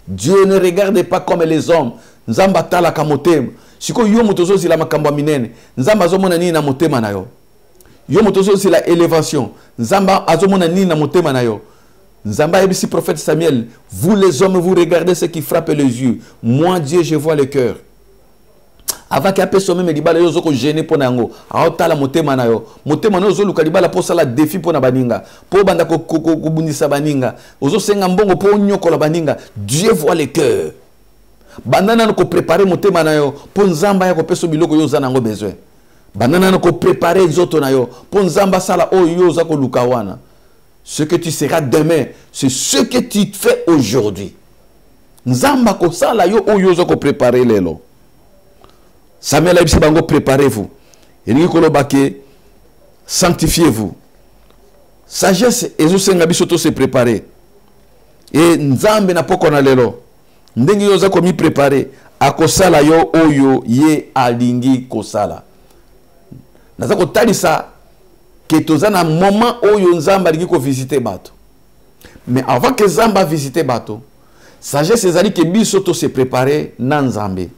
Dieu ne regarde pas comme les hommes. Nzamba tala kamotema. Siko yo motozo si la makambo minene. Nzamba azomona nini na motema na yo. Yo motozo si la élévation. Nzamba azomona nini na motema na yo. Nzamba ebisi prophète Samuel. Vous les hommes, vous regardez ce qui frappe les yeux. Moi Dieu, je vois le cœur. Avant qu'il appelle sommet, mais libala yo zoko gêné pour nango. Aotala motema na yo. Motema na yo zoluka libala pour ça la défi pour na baninga. Pour banda ko bundisa baninga. Ozo senga mbongo pour nyoko la baninga. Dieu voit le cœur. Banana ko préparer motema na yo pour nzamba ya ko peso biloko yo za nango besoin. Banana ko préparer zoto na yo pour nzamba sala o yo za ko luka wana. Ce que tu seras demain, c'est ce que tu fais aujourd'hui. Nzamba ko sala yo o yo za ko préparer lelo. Samuel a dit, préparez-vous. Et nous sanctifiez-vous. Sagesse, et vous se préparer. Et Nzambe n'a pas qu'on a l'élo. Ndengi yoza komi préparé. A kosala yo oyo ye alingi kosala. Naza ko talisa que toza na moment oyo Nzamba alingi ko visiter bato. Mais avant que Nzamba visiter bato, sagesse ezali ke biso to se préparer na Nzambe.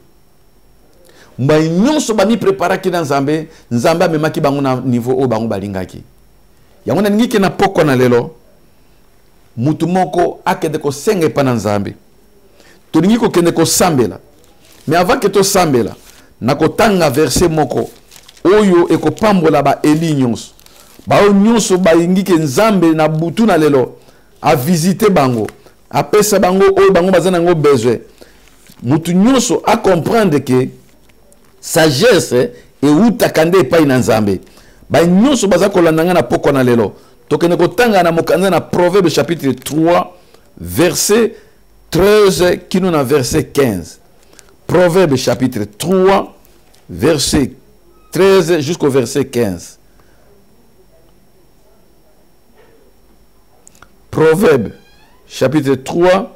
Mbai nyonso ba mi prépara ki na Nzambe, Nzambe amemaki bango na niveau o bango balingaki. Yango na ningi ke na poko na lelo, mutu moko akende ko senge pa na Nzambe. To ningi ko kende ko sambela. Mais avant que to sambela, na ko tanga verset moko oyo e ko pambola ba eli nyonso. Ba o nyonso ba ingi ke Nzambe na butu na lelo a visiter bango, a pesa bango o bango bazana ngo besoin. Mutu nyonso a comprendre que sagesse et utakande pa ina Nzambe. Ba nyonso baza kolandanga na poko na lelo. Tokene ko tanga na mokanza na Proverbe chapitre 3 verset 13 qui nous na verset 15. Proverbe chapitre 3 verset 13 jusqu'au verset 15. Proverbe chapitre 3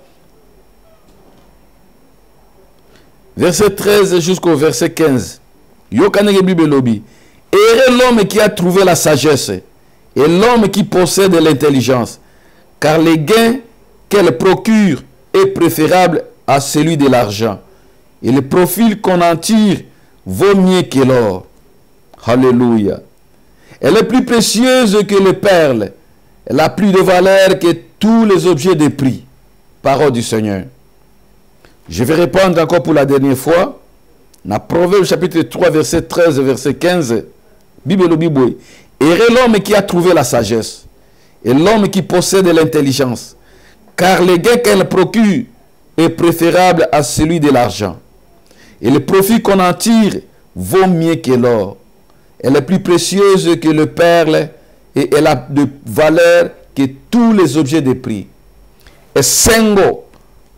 verset 13 jusqu'au verset 15. Yokanege Bibelobi. Et l'homme qui a trouvé la sagesse et l'homme qui possède l'intelligence, car les gains qu'elle procure est préférable à celui de l'argent. Et le profit qu'on en tire vaut mieux que l'or. Alléluia. Elle est plus précieuse que les perles. Elle a plus de valeur que tous les objets de prix. Parole du Seigneur. Je vais répondre encore pour la dernière fois. Dans Proverbe chapitre 3, verset 13, verset 15. Bible le Bible. Et l'homme qui a trouvé la sagesse. Et l'homme qui possède l'intelligence. Car le gain qu'elle procure est préférable à celui de l'argent. Et le profit qu'on en tire vaut mieux que l'or. Elle est plus précieuse que le perle. Et elle a de valeur que tous les objets de prix. Et sengo.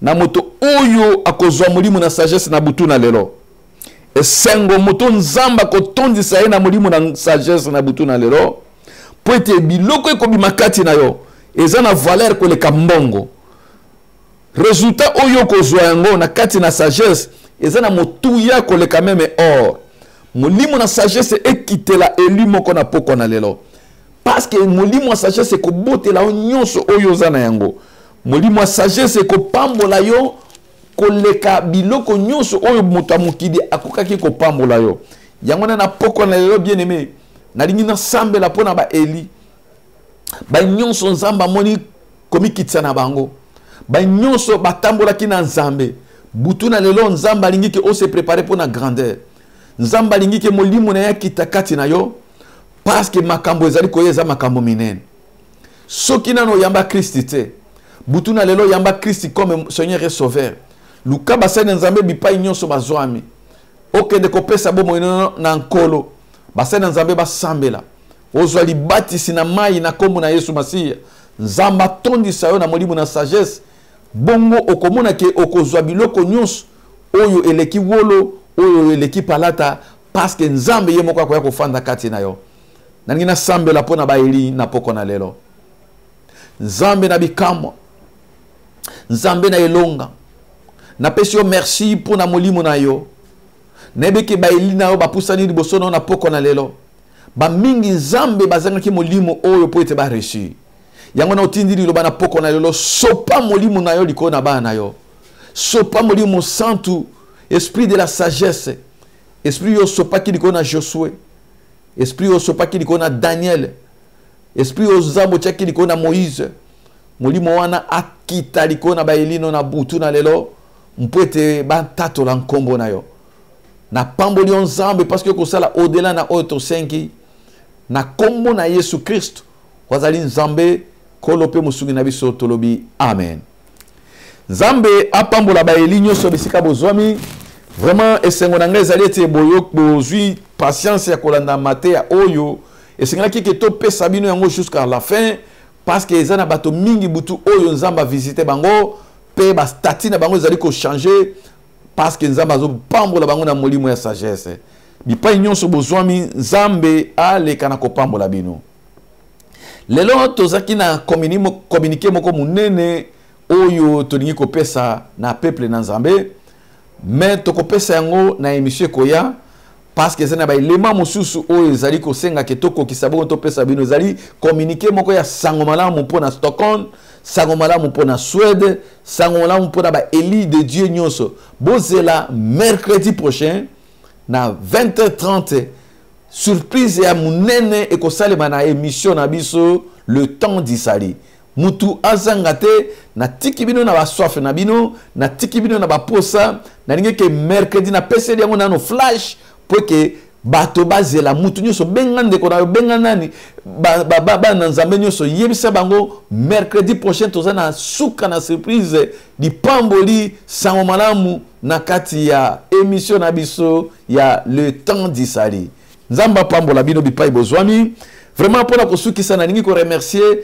Na moto oyo akozwa mulimo na sagesse na butu na lelo. E sengo moto Nzamba ko tondisa ye na mulimo na sagesse na butu na lelo. Po ete biloko ekobi makati na yo. Eza na valeur ko le kambongo. Résultat oyo kozwa yango na kati na sagesse. Eza na motu ya ko le kameme or. Mulimo na sagesse ekitela eli moko na poko na lelo. Parce que mulimo na sagesse ko botela nyonso oyo za na yango. Molimo sagesse ko pambola yo koleka biloko nyonso oyo moto mokidi akokaki ko pambola yo. Yango na poko na lelo bien aimé. Na lingi na sambela pona ba eli. Ba nyonso Nzamba moni komi kitsa na bango. Ba nyonso batambola ki na Nzambe. Butu na lelo Nzamba lingi ke o se préparer pona grandeur. Nzamba lingi ke molimo na ya kitakati na yo parce que makambo ezali koyeza makambo minene. Soki nano yamba Christ Butuna lelo yamba Christ comme Seigneur et Sauveur. Luka basene Nzambe bipai nyonso bazwami. Okende kopesa bomo na nkolo. Basene Nzambe basambela. Ozwa libatisi na mai na kombo na Yesu Masiya. Nzamba tondisa yo na molimo na sagesse. Bongo okomona ke okozwa biloko nyonso oyo eleki wolo oyo eleki palata parce que Nzambe ye moko akoya kofanda kati na yo. Nangi na sambela pona ba eli na poko na lelo. Nzambe na bikamwa. Nzambe na elonga. Na pesi yo merci pour na molimo na yo. Nebeke ba eli na yo ba pusani liboso na poko na lelo. Ba mingi Nzambe bazanga ki molimo oyo po ete ba reçu. Yango na otindi liloba na poko na lelo sopa molimo na yo liko na ba na yo. sopa molimo santu, esprit de la sagesse, esprit yo sopa ki liko na Josué, esprit yo sopa ki liko na Daniel, esprit yo zambo tia ki liko na Moïse, molimo wana akita liko na baelino na butu na lelo, mpwete bantato la nkombo na yo. Na pamboli on zambe parce que kosala au-delà na oto senki, na kombo na Yesu Christ, wazali nzambe kolope musungi na biso tolobi amen. Nzambe apambola baeli nyonso bisika bozwami, vraiment esengo na ngai ezali ete boyo bozwi patience ya kolanda mate ya oyo, esengo ki ke to pesa bino yango jusqu'à la fin, parce que ezana bato mingi butu oyo nzamba visiter bango, pe ba stati na bango ezali ko changer, parce que nzamba zo pambola bango na molimo ya sagesse. Bipai nyonso bozwami nzambe aleka na kopambola bino. Lelo tozaki na communiqué moko munene oyo tolingi kopesa na peuple na nzambe, mais tokopesa yango na émission koya parce que ezana ba elema mosusu oyo ezali kosenga ke tokokisa bongo topesa bino, ezali communiqué moko ya sango malamu mpona Stockholm, sango malamu mpona Suède, sango malamu mpona ba eli de Dieu nyonso. Bozela mercredi prochain na 20h30 surprise ya munene ekosalema na émission na biso le temps d'Isali. Mutu azangate na tiki bino na basoif na bino, na tiki bino na baposa, na linge ke mercredi na pese yango na no flash pour que bato bazela mutu nyonso bengande ko na benganani ba na nzambe nyonso yebisa bango mercredi prochain tozana suka na surprise di pamboli sango malamu na kati ya émission na biso ya le temps d'Isali. Nzamba pambola bino bipai bozwami. Vraiment pour la kosukisa na ningi ko remercier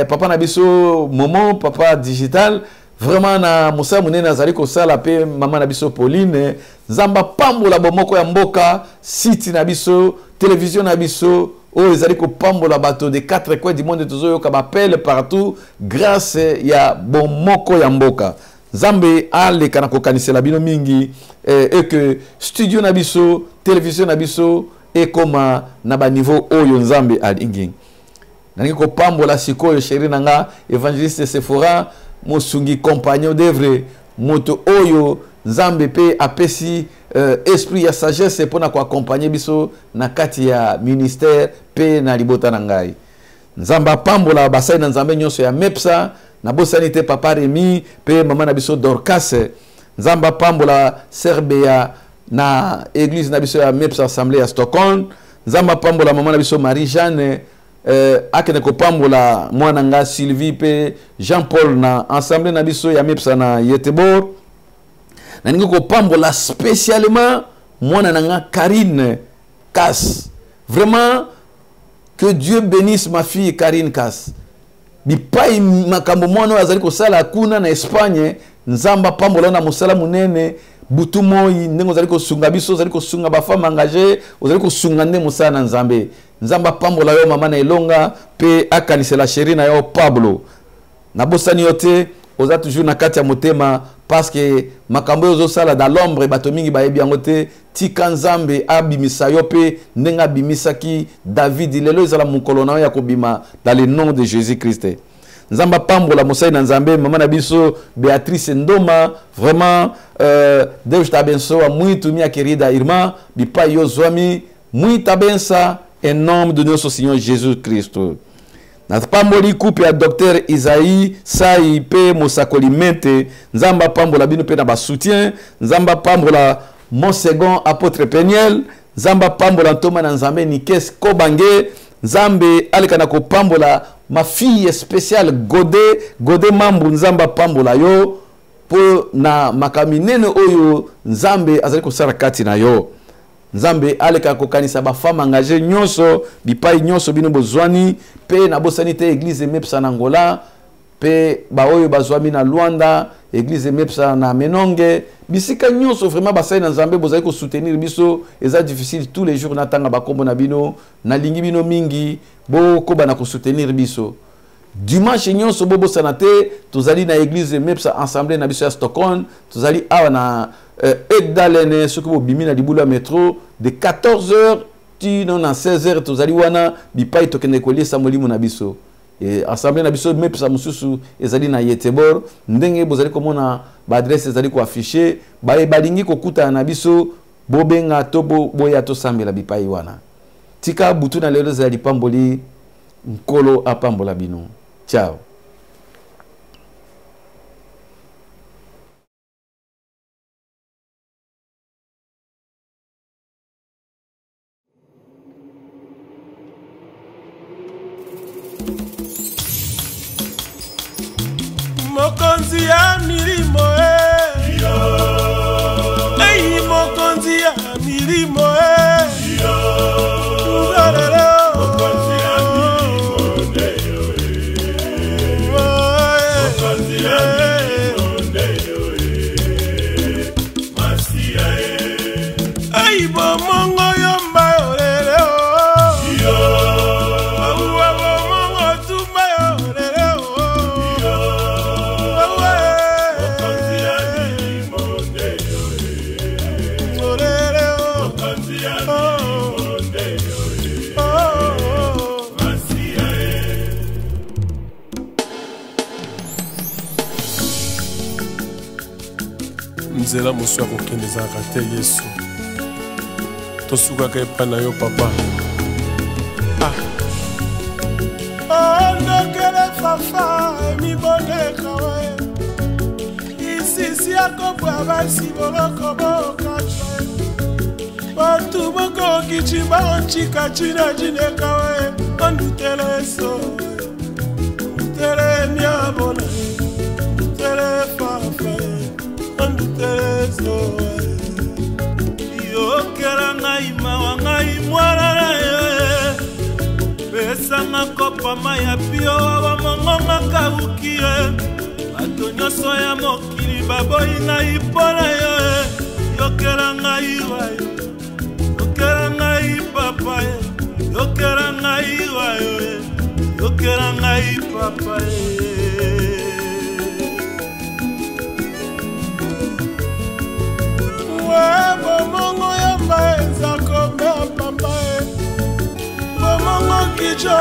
papa na biso Momo, papa digital, vraiment na musa munene azali ko sala pe mama na biso Pauline, nzamba pambola bomoko ya mboka, site na biso, télévision na biso, o ezali ko pambola bato de 4 coins du monde tozo yoka bapel partout grâce ya bomoko ya mboka. Nzambe ale kana ko kanisela bino mingi et que studio na biso, télévision na biso et comme na ba niveau oyo nzambe alingi. Nangi ko pambola sikoyo chéri nanga évangéliste Sephora mosungi compagnon d'œuvre moto oyo nzambe pe apesi esprit ya sagesse pona ko accompagner biso na kati ya ministère pe na libota na ngai. Nzamba pambola basai na nzambe nyonso ya MEPSA na bosanité papa Remi pe mama na biso Dorcas. Nzamba pambola Serbia na église na biso ya MEPSA assemblée à Stockholm. Nzamba pambola mama na biso Marie Jeanne akene ko pambola mwana nga Sylvie pe Jean-Paul na assemblée na biso ya MEPSA na Yetebor. Na ningo ko pambola spécialement mwana nga Karine Kass. Vraiment que Dieu bénisse ma fille Karine Kass. Bipai makambo mwana azali ko sala kuna na Espagne, nzamba pambola na musala munene butu moi ndengo zali ko sunga biso, zali ko sunga ba femme engagée, zali ko sunga nde musala na nzambe. Nzamba pambola yo mama na elonga pe akanisela chérie na yo Pablo. Na bosani yote oza toujours na kati ya motema parce que makambo yo zo sala dans l'ombre bato mingi ba yebi yango te, tika nzambe abimisa yo pe ndenga bimisaki David lelo ezala mukolo na yo ya kobima dans le nom de Jésus-Christ. Nzamba pambola mosai na nzambe mama na biso Béatrice Ndoma, vraiment Deus tabençoa muito minha querida irmã, bipai yo zwami muita benção em nome do nosso Senhor Jesus Cristo. Na pamboli coupe a docteur Isaïe Sai pe Mosakolimente, nzamba pambola bino pe na ba soutien, nzamba pambola mon second apôtre Peniel, nzamba pambola ntoma na nzambe Nikes Kobange, nzambe alekana ko pambola ma fille spéciale Godé mambu nzamba pambola yo po na makaminene oyo nzambe azali ko sala kati na yo. Nzambe aleka ko kanisa ba femme engagée nyonso bipai nyonso bino bozwani pe na bosanité église MEPSA na Angola pe ba oyo bazwami na Luanda église MEPSA na Menonge bisika nyonso vraiment basai na nzambe bozali ko soutenir biso eza difficile tous les jours na tanga ba kombo na bino na lingi bino mingi bo ko bana ko soutenir biso. Dimanche nyonso bobo sanate tozali na église MEPSA assemblée na biso ya Stockholm, tozali awa na Edalene ce que vous bimi na libula métro de 14h tino na 16h tozali wana bipai tokende kolie samoli mona biso. assemblée na biso mepesa mususu ezali na Yetebor ndenge bozali komona ba adresse ezali ko afficher balingi kokuta na biso bobenga to boya to sambela bipai wana tika butu na lelo ezali pamboli nkolo apambola bino. Ciao. Mokonzi ya milimo Ei mokonzi ya milimo Mokonzi ya milimo Masia Ei bomongo yomba orere Nzela mosu akokendezaka te Yesu tosukaka epa na yo papa ondokele fafa emibondeka we isisi akobwa basi boloko bokatwe bantu bokokici baoncika cina cineka we ondutele eso ndutele miabona ndutele fafa yokela ngai mawa ngai mwana na ye pesanga kopa maya pio bamongonga kabuki ye bato nyonso ya mokili baboyi ngai mpona yo yokela ngai wayo yokela ngai papa ye yokela ngai wayo yokela ngai papa ye bomongo yamba ezakome papa bomongo kicho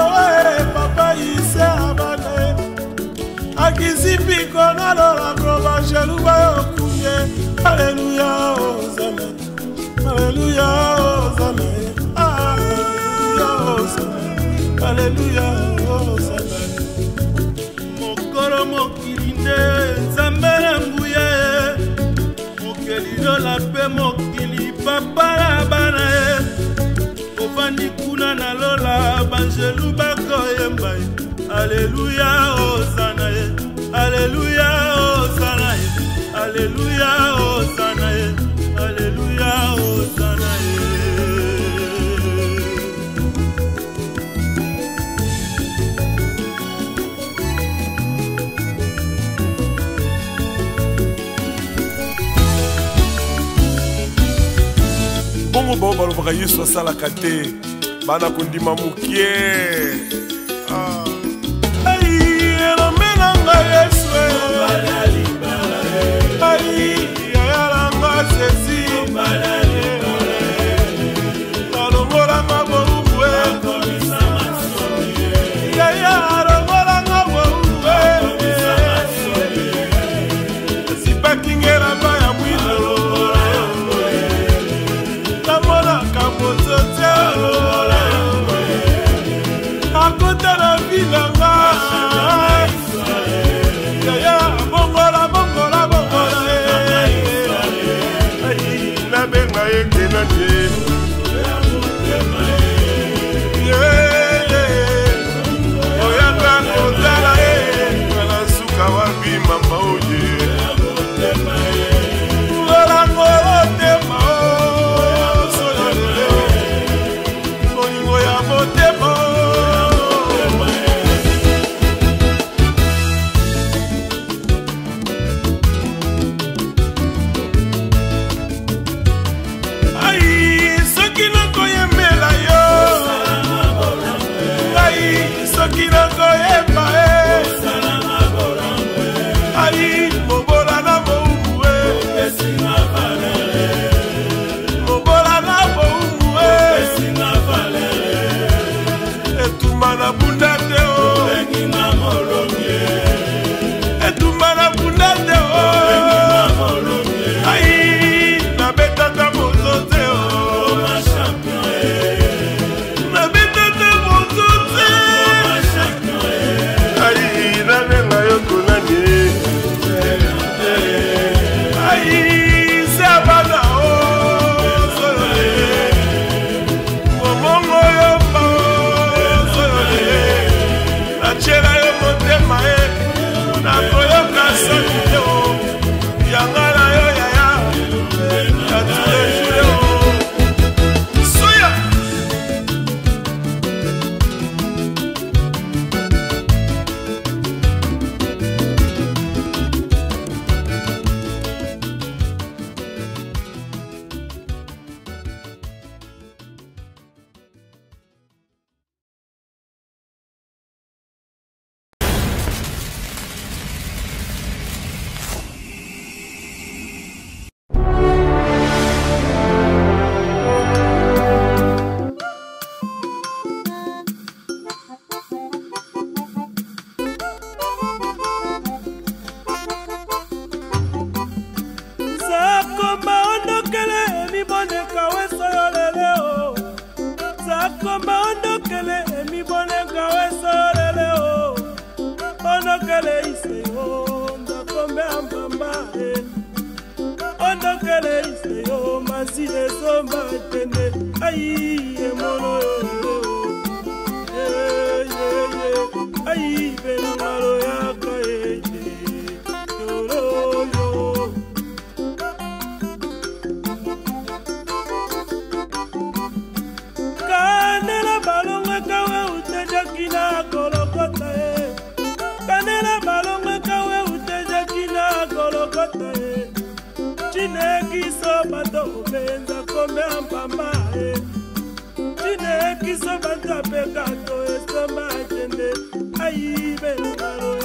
papa ise abane akizipiko nalolako banjeluba yokunye aleluya ozana aleluya ozana aleluya ozana aleluya ozana mokolo mokili nde nzambe na nguya lilola pe mokili papa na bana ye ofandi kuna na lola banjelu bakoyemba ye aleluya ozana ye aleluya ozana ye aleluya ozana ye aleluya ozana ye bongo bao balobaka Yesu asalaka te bana kondima mokie elomenanga Yesu yayalanga sesi alongolanga boubwe yayalongolanga boubwe sipakingelamba ya mwilo akota na bilanga yaya bongola bongola bongola nabenga yekena te oyaka kozala kana suka wapi mama oye Zakomba ondokele mi boneka weso yoleleo. Zakomba ondokele mi boneka weso yoleleo. Ondokele iseyo ndakombe ambamba ondokele iseyo masile somba tende ayi emono ayi benangalo yakaye yoroyo kanela balonga kawe utejakina kolokota kanela balonga kawe utejakina kolokota Chinekiso bato benza kombe ampamba Chinekiso bato pekato esoma tende ayi benangalo